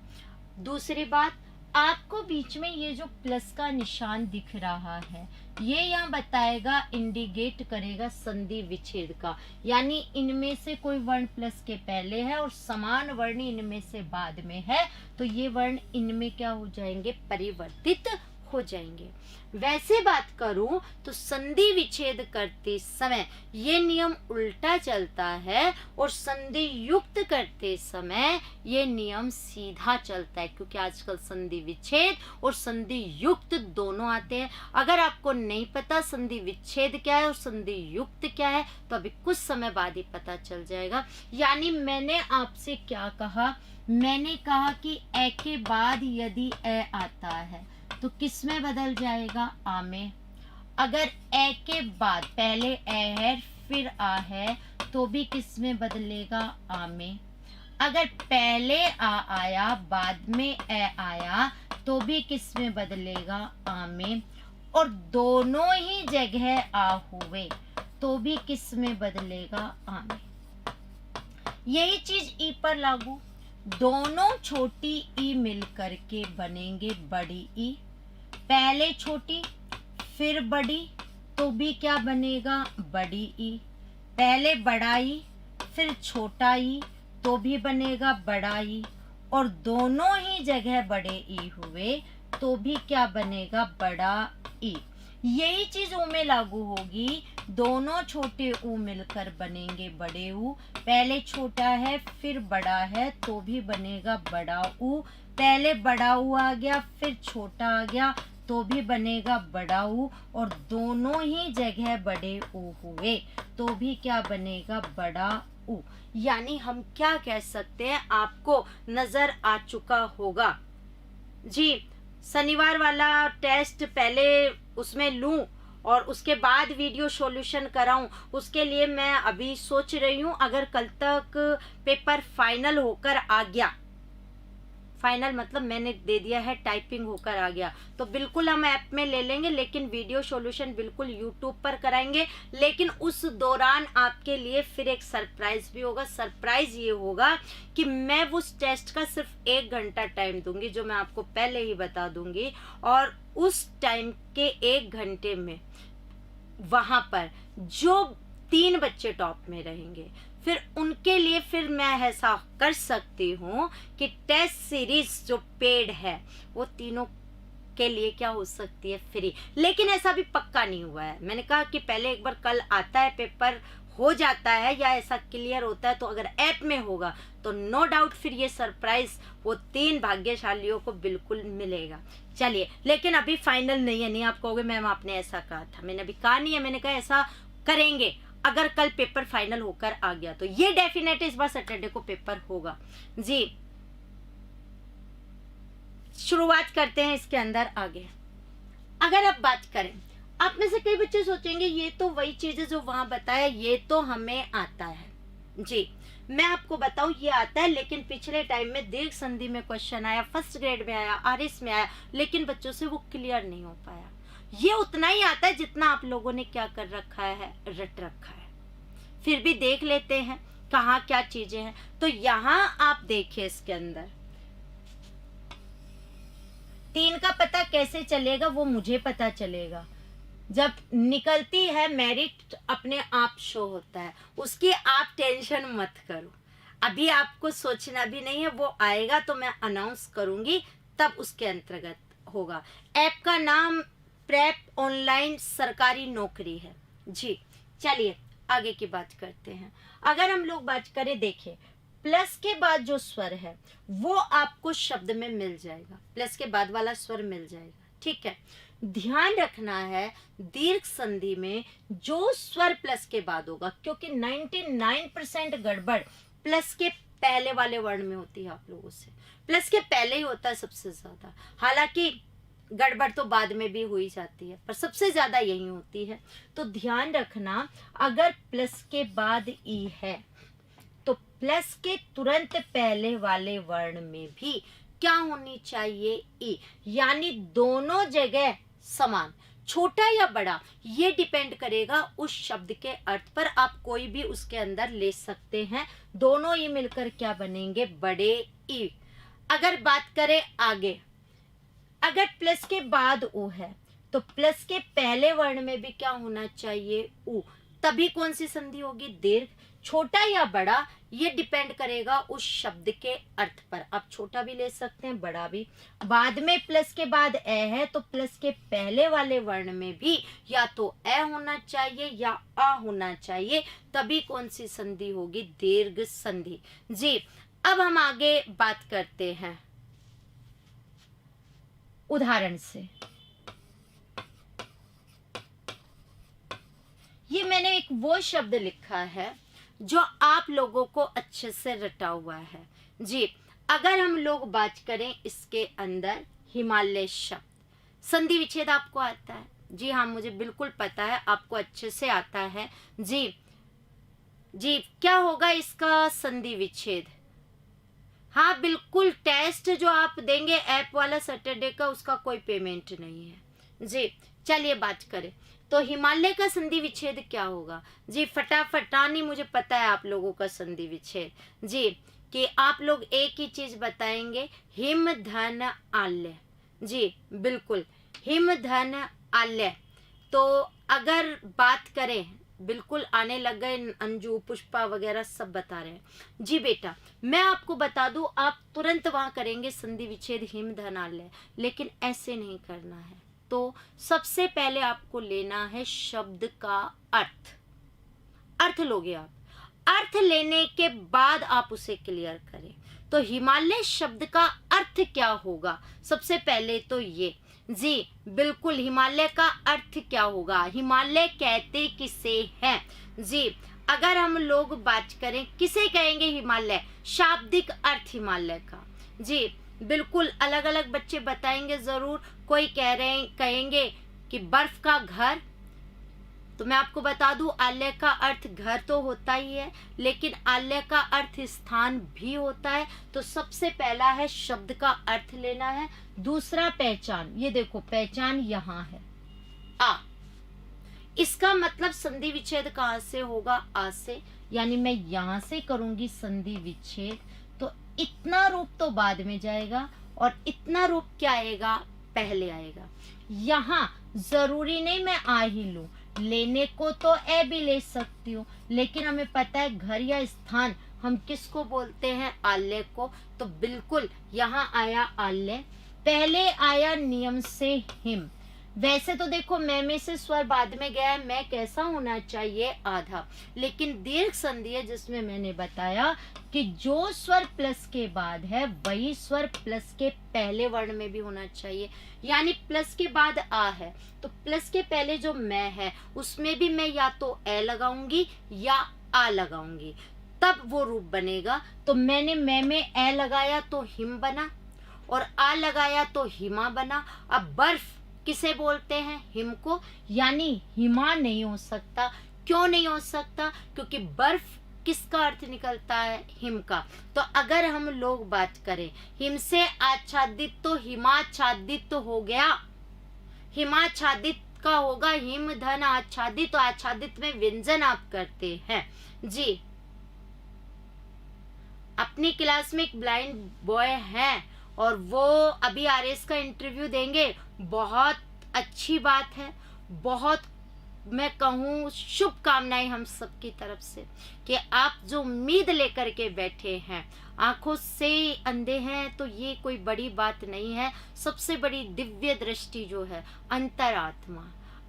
दूसरी बात, आपको बीच में ये जो प्लस का निशान दिख रहा है, ये यहाँ बताएगा, इंडिकेट करेगा संधि विच्छेद का। यानी इनमें से कोई वर्ण प्लस के पहले है और समान वर्ण इनमें से बाद में है, तो ये वर्ण इनमें क्या हो जाएंगे, परिवर्तित हो जाएंगे। वैसे बात करूं तो संधि विच्छेद करते समय ये नियम उल्टा चलता है और संधि युक्त करते समय ये नियम सीधा चलता है, क्योंकि आजकल संधि विच्छेद और संधि युक्त दोनों आते हैं। अगर आपको नहीं पता संधि विच्छेद क्या है और संधि युक्त क्या है तो अभी कुछ समय बाद ही पता चल जाएगा। यानी मैंने आपसे क्या कहा, मैंने कहा कि ए के बाद यदि ए आता है तो किस में बदल जाएगा, आ में। अगर ए के बाद पहले ए है फिर आ है तो भी किस में बदलेगा, आ में। अगर पहले आ आया बाद में ए आया तो भी किस में बदलेगा, आ में। और दोनों ही जगह आ हुए तो भी किस में बदलेगा, आ में। यही चीज ई पर लागू, दोनों छोटी ई मिलकर के बनेंगे बड़ी ई। पहले छोटी फिर बड़ी तो भी क्या बनेगा, बड़ी ई। पहले बड़ा ई फिर छोटा ई तो भी बनेगा बड़ा ई। और दोनों ही जगह बड़े ई हुए तो भी क्या बनेगा, बड़ा ई। यही चीज ऊ में लागू होगी, दोनों छोटे ऊ मिलकर बनेंगे बड़े ऊ। पहले छोटा है फिर बड़ा है तो भी बनेगा बड़ा ऊ। पहले बड़ा ऊ आ गया फिर छोटा आ गया तो भी बनेगा बड़ा ऊ। और दोनों ही जगह बड़े ऊ हुए तो भी क्या बनेगा, बड़ा ऊ। यानी हम क्या कह सकते हैं, आपको नजर आ चुका होगा जी। शनिवार वाला टेस्ट पहले उसमें लूं और उसके बाद वीडियो सॉल्यूशन कराऊं, उसके लिए मैं अभी सोच रही हूं। अगर कल तक पेपर फाइनल होकर आ गया, फाइनल मतलब मैंने दे दिया है, टाइपिंग होकर आ गया, तो बिल्कुल हम ऐप में ले लेंगे, लेकिन वीडियो सॉल्यूशन बिल्कुल यूट्यूब पर कराएंगे। लेकिन उस दौरान आपके लिए फिर एक सरप्राइज भी होगा। सरप्राइज ये होगा कि मैं उस टेस्ट का सिर्फ 1 घंटा टाइम दूंगी, जो मैं आपको पहले ही बता दूंगी। और उस टाइम के 1 घंटे में वहां पर जो 3 बच्चे टॉप में रहेंगे, फिर उनके लिए फिर मैं ऐसा कर सकती हूँ कि टेस्ट सीरीज जो पेड है वो तीनों के लिए क्या हो सकती है, फ्री। लेकिन ऐसा भी पक्का नहीं हुआ है। मैंने कहा कि पहले एक बार कल आता है, पेपर हो जाता है या ऐसा क्लियर होता है, तो अगर ऐप में होगा तो नो डाउट फिर ये सरप्राइज वो 3 भाग्यशालियों को बिल्कुल मिलेगा। चलिए, लेकिन अभी फाइनल नहीं है। नहीं आप कहोगे मैम आपने ऐसा कहा था, मैंने अभी कहा नहीं है। मैंने कहा ऐसा करेंगे अगर कल पेपर फाइनल होकर आ गया तो। ये डेफिनेट इस बार सैटरडे को पेपर होगा जी। शुरुआत करते हैं इसके अंदर आगे। अगर आप बात करें, आप में से कई बच्चे सोचेंगे ये तो वही चीज है जो वहां बताया, ये तो हमें आता है जी। मैं आपको बताऊं ये आता है, लेकिन पिछले टाइम में दीर्घ संधि में क्वेश्चन आया, फर्स्ट ग्रेड में आया, आरएस में आया, लेकिन बच्चों से वो क्लियर नहीं हो पाया। ये उतना ही आता है जितना आप लोगों ने क्या कर रखा है, रट रखा है। फिर भी देख लेते हैं कहाँ क्या चीजें हैं। तो यहाँ आप देखिए इसके अंदर 3 का पता कैसे चलेगा, वो मुझे पता चलेगा। जब निकलती है मेरिट अपने आप शो होता है, उसकी आप टेंशन मत करो, अभी आपको सोचना भी नहीं है, वो आएगा तो मैं अनाउंस करूंगी तब उसके अंतर्गत होगा। ऐप का नाम प्रेप ऑनलाइन सरकारी नौकरी है जी। चलिए आगे की बात करते हैं। अगर हम लोग बात करें, देखें प्लस के बाद जो स्वर है वो आपको शब्द में मिल जाएगा, प्लस के बाद वाला स्वर मिल जाएगा, ठीक है। ध्यान रखना है दीर्घ संधि में जो स्वर प्लस के बाद होगा, क्योंकि 99% गड़बड़ प्लस के पहले वाले वर्ण में होती है। आप लोगों से प्लस के पहले ही होता है सबसे ज्यादा, हालांकि गड़बड़ तो बाद में भी हो ही जाती है, पर सबसे ज्यादा यही होती है। तो ध्यान रखना, अगर प्लस के बाद ई है तो प्लस के तुरंत पहले वाले वर्ण में भी क्या होनी चाहिए, ई, यानी दोनों जगह समान, छोटा या बड़ा ये डिपेंड करेगा उस शब्द के अर्थ पर। आप कोई भी उसके अंदर ले सकते हैं, दोनों ही मिलकर क्या बनेंगे, बड़े ई। अगर बात करें आगे, अगर प्लस के बाद ऊ है तो प्लस के पहले वर्ण में भी क्या होना चाहिए, ऊ, तभी कौन सी संधि होगी, दीर्घ। छोटा या बड़ा ये डिपेंड करेगा उस शब्द के अर्थ पर, आप छोटा भी ले सकते हैं, बड़ा भी। बाद में प्लस के बाद ए है तो प्लस के पहले वाले वर्ण में भी या तो ए होना चाहिए या आ होना चाहिए, तभी कौन सी संधि होगी, दीर्घ संधि जी। अब हम आगे बात करते हैं उदाहरण से। ये मैंने एक वो शब्द लिखा है जो आप लोगों को अच्छे से रटा हुआ है जी। अगर हम लोग बात करें इसके अंदर हिमालय शब्द, संधि विच्छेद आपको आता है जी? हाँ, मुझे बिल्कुल पता है, आपको अच्छे से आता है जी। जी, क्या होगा इसका संधि विच्छेद? हाँ बिल्कुल, टेस्ट जो आप देंगे ऐप वाला सैटरडे का, उसका कोई पेमेंट नहीं है जी। चलिए बात करें तो हिमालय का संधि विच्छेद क्या होगा जी, फटाफट। नहीं, मुझे पता है आप लोगों का संधि विच्छेद जी, कि आप लोग एक ही चीज बताएंगे, हिम धन आल्य जी, बिल्कुल हिम धन आल्य। तो अगर बात करें, बिल्कुल आने लग गए, अंजू पुष्पा वगैरह सब बता रहे हैं जी। बेटा मैं आपको बता दूं, आप तुरंत वहां करेंगे संधि विच्छेद हिम धन आल्य, लेकिन ऐसे नहीं करना है। तो सबसे पहले आपको लेना है शब्द का अर्थ, अर्थ लोगे आप, अर्थ लेने के बाद आप उसे क्लियर करें। तो हिमालय शब्द का अर्थ क्या होगा, सबसे पहले तो ये जी, बिल्कुल हिमालय का अर्थ क्या होगा, हिमालय कहते किसे हैं जी। अगर हम लोग बात करें किसे कहेंगे हिमालय, शाब्दिक अर्थ हिमालय का जी, बिल्कुल अलग अलग बच्चे बताएंगे जरूर। कोई कहेंगे कि बर्फ का घर, तो मैं आपको बता दूं आल्य का अर्थ घर तो होता ही है, लेकिन आल्य का अर्थ स्थान भी होता है। तो सबसे पहला है शब्द का अर्थ लेना है, दूसरा पहचान। ये देखो पहचान यहाँ है आ, इसका मतलब संधि विच्छेद कहाँ से होगा, आ से, यानी मैं यहाँ से करूंगी संधि विच्छेद, तो इतना रूप तो बाद में जाएगा और इतना रूप क्या आएगा, पहले आएगा। यहाँ जरूरी नहीं मैं आ ही लूं, लेने को तो ए भी ले सकती हूँ, लेकिन हमें पता है घर या स्थान हम किसको बोलते हैं, आल्य को। तो बिल्कुल यहाँ आया आल्य, पहले आया नियम से हिम। वैसे तो देखो मैं में से स्वर बाद में गया है, मैं कैसा होना चाहिए, आधा, लेकिन दीर्घ संधि है जिसमें मैंने बताया कि जो स्वर प्लस के बाद है वही स्वर प्लस के पहले वर्ण में भी होना चाहिए। यानी प्लस के बाद आ है तो प्लस के पहले जो मैं है उसमें भी मैं या तो ए लगाऊंगी या आ लगाऊंगी, तब वो रूप बनेगा। तो मैंने मैं में ए लगाया तो हिम बना, और आ लगाया तो हिमा बना। अब बर्फ किसे बोलते हैं, हिम को, यानी हिमा नहीं हो सकता। क्यों नहीं हो सकता, क्योंकि बर्फ किसका अर्थ निकलता है, हिम का। तो अगर हम लोग बात करें हिम से आच्छादित, तो हिमाच्छादित तो हो गया, हिमाच्छादित का होगा हिम धन आच्छादित। तो आच्छादित में व्यंजन आप करते हैं जी। अपनी क्लास में एक ब्लाइंड बॉय है, और वो अभी आरएस का इंटरव्यू देंगे। बहुत अच्छी बात है, बहुत मैं कहूँ शुभकामनाएं हम सबकी तरफ से कि आप जो उम्मीद लेकर के बैठे हैं, आंखों से अंधे हैं तो ये कोई बड़ी बात नहीं है। सबसे बड़ी दिव्य दृष्टि जो है अंतरात्मा,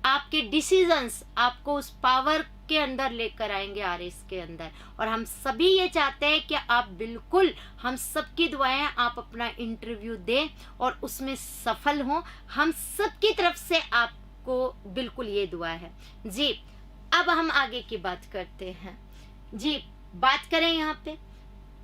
आपके डिसीजंस आपको उस पावर के अंदर लेकर आएंगे, आरएस के अंदर। और हम सभी ये चाहते हैं कि आप बिल्कुल, हम सबकी दुआएं, आप अपना इंटरव्यू दें और उसमें सफल हों। हम सबकी तरफ से आपको बिल्कुल ये दुआ है जी। अब हम आगे की बात करते हैं जी। बात करें यहाँ पे,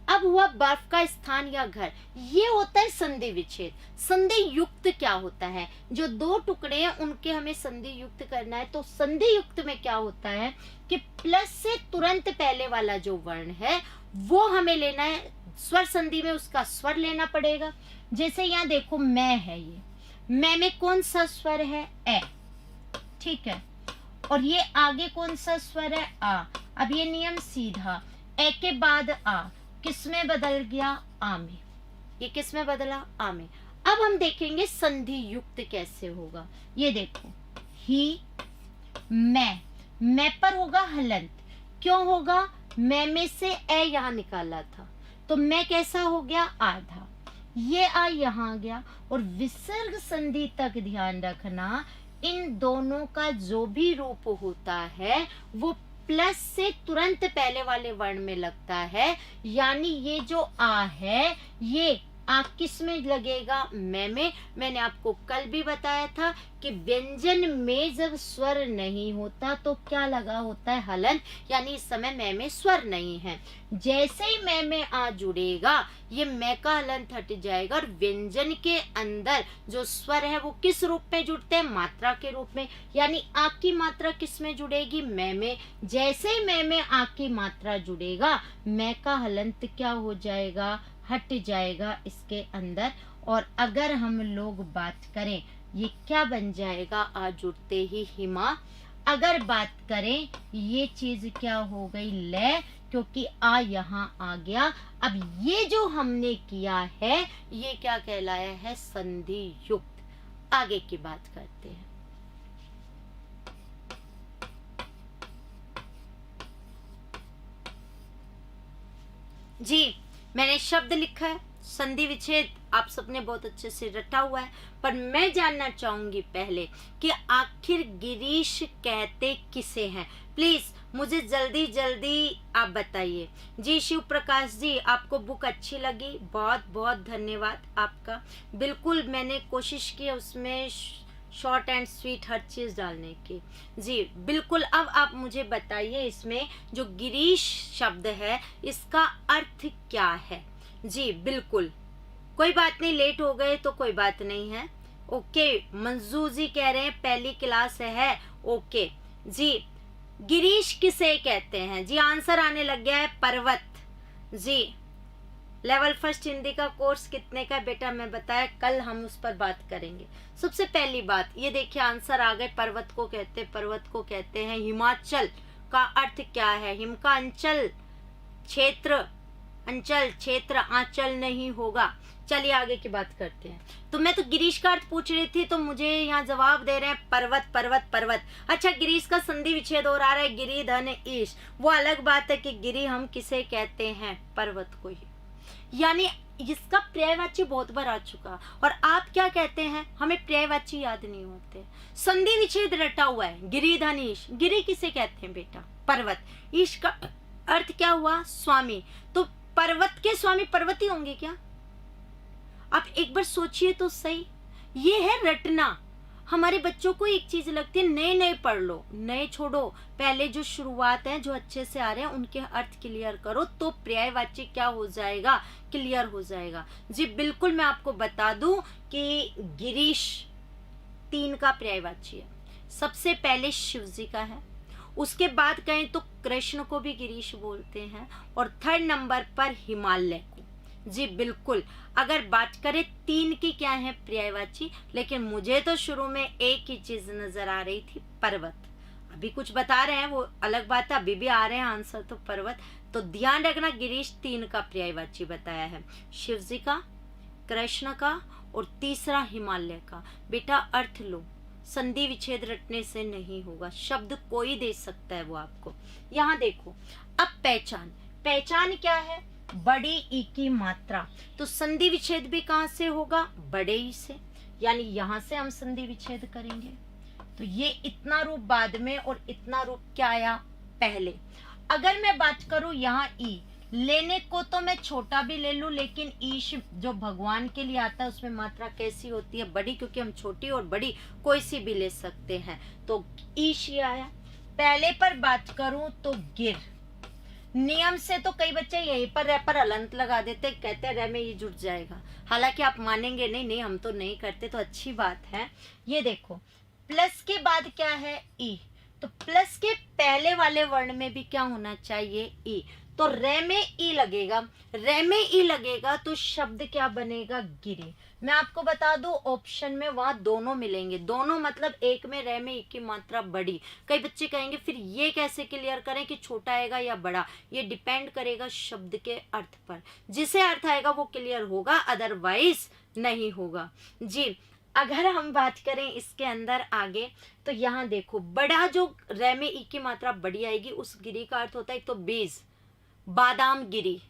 अब हुआ बर्फ का स्थान या घर, ये होता है संधि विच्छेद। संधि युक्त क्या होता है? जो दो टुकड़े हैं उनके हमें संधि युक्त करना है। तो संधि युक्त में क्या होता है कि प्लस से तुरंत पहले वाला जो वर्ण है वो हमें लेना है। स्वर संधि में उसका स्वर लेना पड़ेगा। जैसे यहाँ देखो मैं है, ये मैं में कौन सा स्वर है? ए, ठीक है। और ये आगे कौन सा स्वर है? आ। अब ये नियम सीधा, ए के बाद आ किस में बदल गया? आ में। ये किस में बदला? आ में। अब हम देखेंगे संधि युक्त कैसे होगा। ये देखो, ही मैं पर होगा हलंत। क्यों होगा? मैं में से ए यहां निकाला था तो मैं कैसा हो गया? आधा। ये आ यहां आ गया। और विसर्ग संधि तक ध्यान रखना, इन दोनों का जो भी रूप होता है वो प्लस से तुरंत पहले वाले वर्ण में लगता है। यानी ये जो आ है, ये आ किस में लगेगा? मैं में। मैंने आपको कल भी बताया था कि व्यंजन में जब स्वर नहीं होता तो क्या लगा होता है? हलन। यानी इस समय मैं में स्वर नहीं है। जैसे ही मैं में आ जुड़ेगा, ये मैं का हलंत हट जाएगा और व्यंजन के अंदर जो स्वर है वो किस रूप में जुड़ते हैं? मात्रा के रूप में। यानी आ की मात्रा किस में जुड़ेगी? मैं में। जैसे ही मैं में आ की मात्रा जुड़ेगा, मैं का हलंत क्या हो जाएगा? हट जाएगा इसके अंदर। और अगर हम लोग बात करें, ये क्या बन जाएगा? आ जुड़ते ही हिमा। अगर बात करें, ये चीज क्या हो गई? ले, क्योंकि आ यहाँ आ गया। अब ये जो हमने किया है ये क्या कहलाया है? संधि युक्त। आगे की बात करते हैं जी। मैंने शब्द लिखा है संधि विच्छेद, आप सबने बहुत अच्छे से रटा हुआ है। पर मैं जानना चाहूंगी पहले कि आखिर गिरीश कहते किसे हैं? प्लीज मुझे जल्दी जल्दी आप बताइए जी। शिव प्रकाश जी, आपको बुक अच्छी लगी, बहुत बहुत धन्यवाद आपका। बिल्कुल मैंने कोशिश की उसमें शॉर्ट एंड स्वीट हर चीज डालने की जी। बिल्कुल। अब आप मुझे बताइए, इसमें जो गिरीश शब्द है इसका अर्थ क्या है जी? बिल्कुल, कोई बात नहीं, लेट हो गए तो कोई बात नहीं है। ओके, मंजू जी कह रहे हैं पहली क्लास है। ओके जी। गिरीश किसे कहते हैं जी? आंसर आने लग गया है, पर्वत जी। लेवल फर्स्ट हिंदी का कोर्स कितने का बेटा? मैं बताया कल हम उस पर बात करेंगे। सबसे पहली बात ये देखिए, आंसर आ गए। पर्वत को कहते हैं हिमाचल। का अर्थ क्या है? हिम का अंचल, क्षेत्र, अंचल, क्षेत्र, आंचल नहीं होगा। चलिए आगे की बात करते हैं। तो मैं तो गिरीश का अर्थ पूछ रही थी तो मुझे यहाँ जवाब दे रहे हैं पर्वत पर्वत पर्वत। अच्छा, गिरीश का संधि विच्छेद हो रहा है, गिरी धन ईश। वो अलग बात है कि गिरी हम किसे कहते हैं? पर्वत को ही। यानी इसका पर्यायवाची बहुत बार आ चुका। और आप क्या कहते हैं? हमें पर्यायवाची याद नहीं होते। संधि विच्छेद रटा हुआ है, गिरी धन ईश। गिरी किसे कहते हैं बेटा? पर्वत। ईश का अर्थ क्या हुआ? स्वामी। तो पर्वत के स्वामी पर्वती होंगे क्या? आप एक बार सोचिए तो सही। ये है रटना। हमारे बच्चों को एक चीज लगती है, नए नए पढ़ लो, नए छोड़ो, पहले जो शुरुआत है जो अच्छे से आ रहे हैं उनके अर्थ क्लियर करो तो पर्यायवाची क्या हो जाएगा? क्लियर हो जाएगा जी। बिल्कुल, मैं आपको बता दूं कि गिरीश 3 का पर्यायवाची है। सबसे पहले शिव जी का है, उसके बाद कहें तो कृष्ण को भी गिरीश बोलते हैं, और 3rd नंबर पर हिमालय को जी। बिल्कुल, अगर बात करें 3 की क्या है पर्यायवाची, लेकिन मुझे तो शुरू में एक ही चीज नजर आ रही थी, पर्वत। अभी कुछ बता रहे हैं वो अलग बात है, अभी भी आ रहे हैं आंसर तो पर्वत। तो ध्यान रखना, गिरीश 3 का पर्यायवाची बताया है। शिव जी का, कृष्ण का और तीसरा हिमालय का। बेटा अर्थ लो, संधि विच्छेद रटने से नहीं होगा, शब्द कोई दे सकता है वो आपको। यहाँ देखो, अब पहचान, पहचान क्या है, बड़ी ई की मात्रा, तो संधि विच्छेद भी कहाँ से होगा, बड़े ई से, यानी यहाँ से हम संधि विच्छेद करेंगे। तो ये इतना रूप बाद में और इतना रूप क्या आया पहले। अगर मैं बात करूं यहाँ ई लेने को, तो मैं छोटा भी ले लूं, लेकिन ईश जो भगवान के लिए आता है उसमें मात्रा कैसी होती है, बड़ी, क्योंकि हम छोटी और बड़ी कोई सी भी ले सकते हैं। तो ईश ही आया। पहले पर बात करूं तो गिर, नियम से तो कई बच्चे यहीं पर रे पर अलंत लगा देते, कहते रे में ये जुड़ जाएगा, हालांकि आप मानेंगे नहीं, नहीं हम तो नहीं करते, तो अच्छी बात है। ये देखो, प्लस के बाद क्या है, ई, तो प्लस के पहले वाले वर्ण में भी क्या होना चाहिए, ई, तो रे में ई लगेगा, रे में ई लगेगा तो शब्द क्या बनेगा, गिरी। मैं आपको बता दूं, ऑप्शन में वहां दोनों मिलेंगे, दोनों मतलब एक में रे में ई की मात्रा बड़ी। कई बच्चे कहेंगे फिर ये कैसे क्लियर करें कि छोटा आएगा या बड़ा, ये डिपेंड करेगा शब्द के अर्थ पर, जिसे अर्थ आएगा वो क्लियर होगा, अदरवाइज नहीं होगा जी। अगर हम बात करें इसके अंदर आगे, तो यहाँ देखो, बड़ा जो रे में ई की मात्रा बड़ी आएगी, उस गिरी का अर्थ होता है एक तो बीज, बादाम गिरी,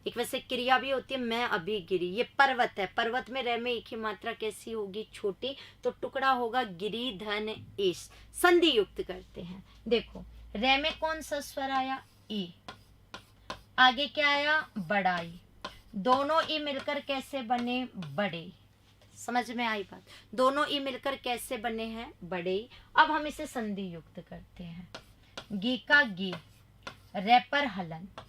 एक वैसे क्रिया भी होती है, मैं अभी गिरी। ये पर्वत है, पर्वत में रे में ई की मात्रा कैसी होगी, छोटी, तो टुकड़ा होगा गिरी धन ईश, संधि युक्त करते हैं। देखो रे में कौन सा स्वर आया, ई, आगे क्या आया, बड़ाई, दोनों ई मिलकर कैसे बने, बड़े, समझ में आई बात, दोनों ई मिलकर कैसे बने हैं, बड़े। अब हम इसे संधि युक्त करते हैं, गी का गी, रे पर हलंत,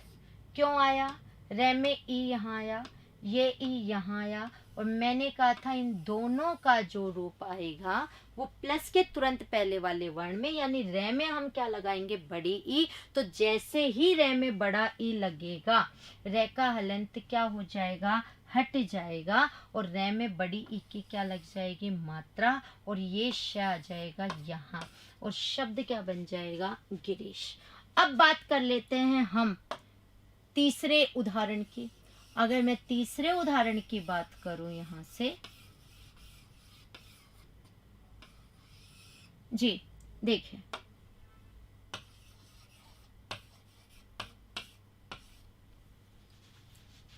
क्यों आया, रे में ई यहाँ आया, ये ई यहाँ आया, और मैंने कहा था इन दोनों का जो रूप आएगा वो प्लस के तुरंत पहले वाले वर्ण में, यानी रे में हम क्या लगाएंगे, बड़ी ई, तो जैसे ही रे में बड़ा ई लगेगा, रे का हलंत क्या हो जाएगा, हट जाएगा, और रे में बड़ी ई की क्या लग जाएगी, मात्रा, और ये श आ जाएगा यहाँ, और शब्द क्या बन जाएगा, गिरीश। अब बात कर लेते हैं हम तीसरे उदाहरण की। अगर मैं तीसरे उदाहरण की बात करूं यहां से, जी देखिए,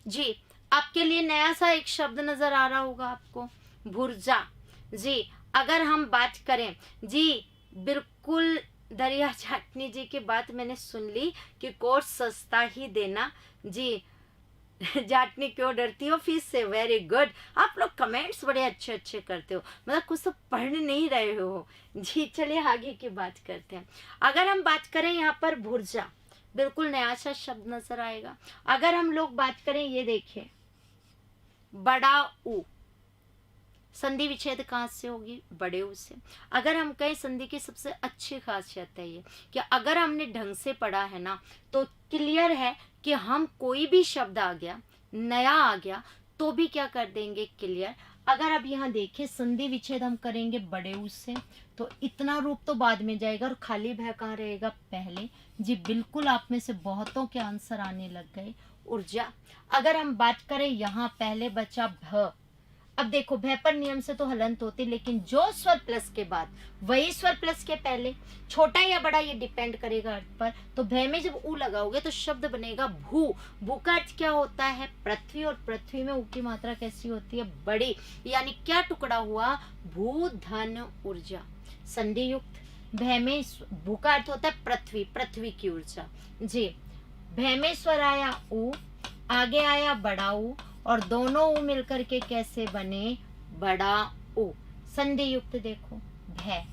जी आपके लिए नया सा एक शब्द नजर आ रहा होगा आपको, भुर्जा। जी अगर हम बात करें, जी बिल्कुल दरिया जाटनी जी की बात मैंने सुन ली कि कोर्स सस्ता ही देना। जी जाटनी क्यों डरती हो फीस से, वेरी गुड, आप लोग कमेंट्स बड़े अच्छे अच्छे करते हो, मतलब कुछ तो पढ़ नहीं रहे हो। जी चलिए आगे की बात करते हैं। अगर हम बात करें यहाँ पर भुर्जा, बिल्कुल नया सा शब्द नजर आएगा। अगर हम लोग बात करें, ये देखिए बड़ा ऊ, संधि विच्छेद कहाँ से होगी, बड़े ऊ से। अगर हम कहें संधि की सबसे अच्छी खासियत है ये कि अगर हमने ढंग से पढ़ा है ना, तो क्लियर है कि हम कोई भी शब्द आ गया, नया आ गया, तो भी क्या कर देंगे, क्लियर। अगर अब यहाँ देखें, संधि विच्छेद हम करेंगे बड़े ऊ से, तो इतना रूप तो बाद में जाएगा, और खाली भय कहाँ रहेगा, पहले। जी बिल्कुल, आप में से बहुतों के आंसर आने लग गए, ऊर्जा। अगर हम बात करें, यहाँ पहले बचा भ, अब देखो भय पर नियम से तो हलंत होती, लेकिन जो स्वर प्लस के बाद वही स्वर प्लस के पहले, छोटा या बड़ा ये डिपेंड करेगा अर्थ पर। तो भय में जब ऊ लगाओगे तो शब्द बनेगा भू, भू का अर्थ क्या होता है, पृथ्वी, और पृथ्वी में ऊ की मात्रा कैसी होती है, बड़ी, यानी क्या टुकड़ा हुआ, भू धन ऊर्जा, संधि युक्त। भय में भू का अर्थ होता है पृथ्वी, पृथ्वी की ऊर्जा। जी भय में स्वर आया ऊ, आगे आया बड़ा ऊ, और दोनों ऊ मिलकर के कैसे बने, बड़ा ऊ, संधि युक्त। देखो भय,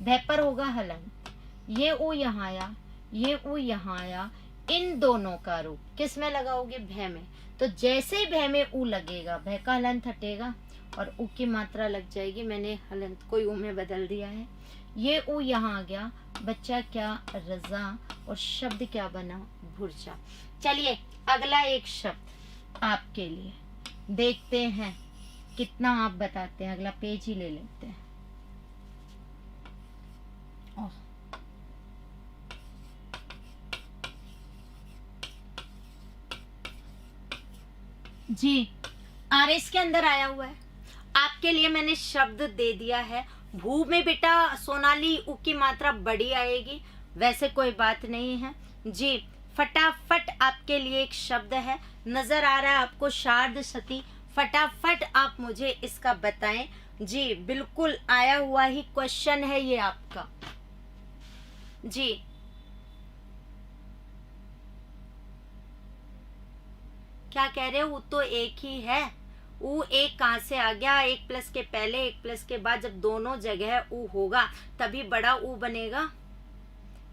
भय पर होगा हलंत, ये ऊ यहाँ आया, ये ऊ यहाँ आया, इन दोनों का रूप किस में लगाओगे, भय में। तो जैसे ही भय में ऊ लगेगा, भय का हलंत हटेगा और ऊ की मात्रा लग जाएगी। मैंने हलंत को ऊ में बदल दिया है, ये ऊ यहाँ आ गया, बच्चा क्या, रजा, और शब्द क्या बना, भुर्जा। चलिए अगला एक शब्द आपके लिए देखते हैं कितना आप बताते हैं। अगला पेज ही ले लेते हैं। जी आरएस के अंदर आया हुआ है। आपके लिए मैंने शब्द दे दिया है। भू में बेटा सोनाली उ की मात्रा बड़ी आएगी, वैसे कोई बात नहीं है जी। फटाफट आपके लिए एक शब्द है, नजर आ रहा है आपको शार्द सती। फटाफट आप मुझे इसका बताएं जी। बिल्कुल आया हुआ ही क्वेश्चन है ये आपका जी। क्या कह रहे हो? वो तो एक ही है। ऊ एक कहाँ से आ गया? एक प्लस के पहले एक प्लस के बाद जब दोनों जगह ऊ होगा तभी बड़ा ऊ बनेगा।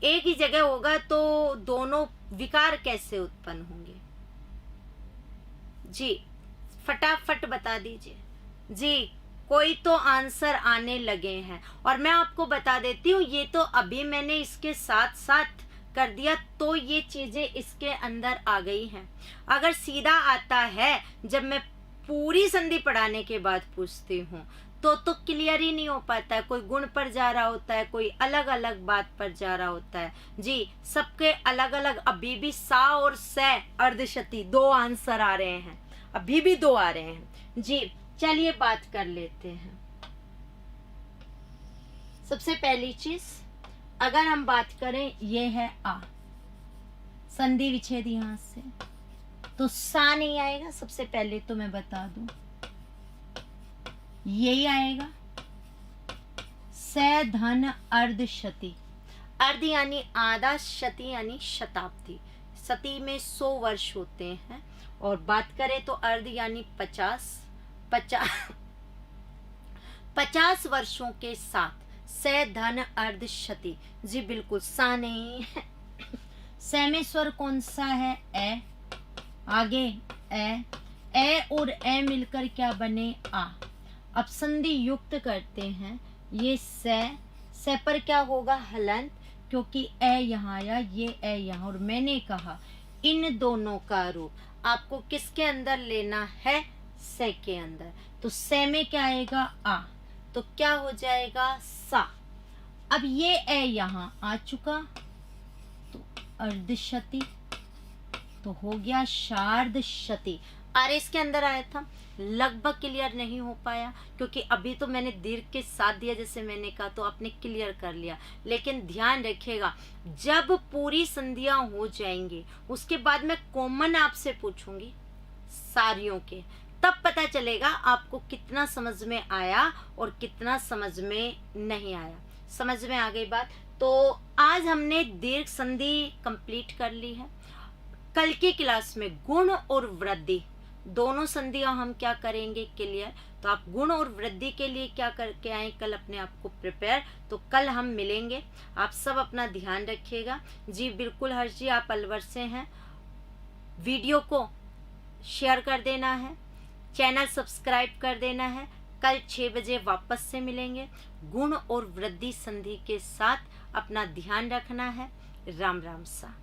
एक ही जगह होगा तो दोनों विकार कैसे उत्पन्न होंगे जी? फटाफट बता दीजिए जी। कोई तो आंसर आने लगे हैं और मैं आपको बता देती हूँ, ये तो अभी मैंने इसके साथ साथ कर दिया तो ये चीजें इसके अंदर आ गई हैं। अगर सीधा आता है जब मैं पूरी संधि पढ़ाने के बाद पूछती हूँ तो क्लियर ही नहीं हो पाता है। कोई गुण पर जा रहा होता है, कोई अलग अलग बात पर जा रहा होता है जी। सबके अलग अलग। अभी भी सा और से अर्धशती दो आंसर आ रहे हैं, अभी भी दो आ रहे हैं जी। चलिए बात कर लेते हैं। सबसे पहली चीज अगर हम बात करें, ये है आ, संधि विच्छेद यहां से, तो सा नहीं आएगा। सबसे पहले तो मैं बता दूं यही आएगा। से धन अर्ध शती। अर्ध यानी आधा, शती यानी शताब्दी। सती में 100 वर्ष होते हैं और बात करें तो अर्ध यानी 50 वर्षों के साथ से धन अर्ध शती जी। बिल्कुल सा नहीं है। से में स्वर कौन सा है? ए। आगे ए और ए मिलकर क्या बने? आ। अब संधि युक्त करते हैं। ये से पर क्या होगा? हलंत, क्योंकि ए यहाँ आया, ये ए यहाँ। और मैंने कहा इन दोनों का रूप आपको किसके अंदर लेना है? से के अंदर। तो से में क्या आएगा? आ, तो क्या हो जाएगा? सा। अब ये ए यहाँ आ चुका तो अर्धशती, तो हो गया शार्द शती। आरएस के अंदर आया था, लगभग क्लियर नहीं हो पाया क्योंकि अभी तो मैंने दीर्घ के साथ दिया जैसे मैंने कहा, तो आपने क्लियर कर लिया। लेकिन ध्यान रखिएगा, जब पूरी संधियां हो जाएंगी उसके बाद मैं कॉमन आपसे पूछूंगी सारियों के, तब पता चलेगा आपको कितना समझ में आया और कितना समझ में नहीं आया। समझ में आ गई बात? तो आज हमने दीर्घ संधि कंप्लीट कर ली है। कल की क्लास में गुण और वृद्धि दोनों संधियां हम क्या करेंगे? क्लियर। तो आप गुण और वृद्धि के लिए क्या करके आए कल अपने आप को प्रिपेयर। तो कल हम मिलेंगे। आप सब अपना ध्यान रखिएगा जी। बिल्कुल हर्ष जी, आप अलवर से हैं। वीडियो को शेयर कर देना है, चैनल सब्सक्राइब कर देना है। कल 6 बजे वापस से मिलेंगे। गुण और वृद्धि संधि के साथ अपना ध्यान रखना है। राम राम सा।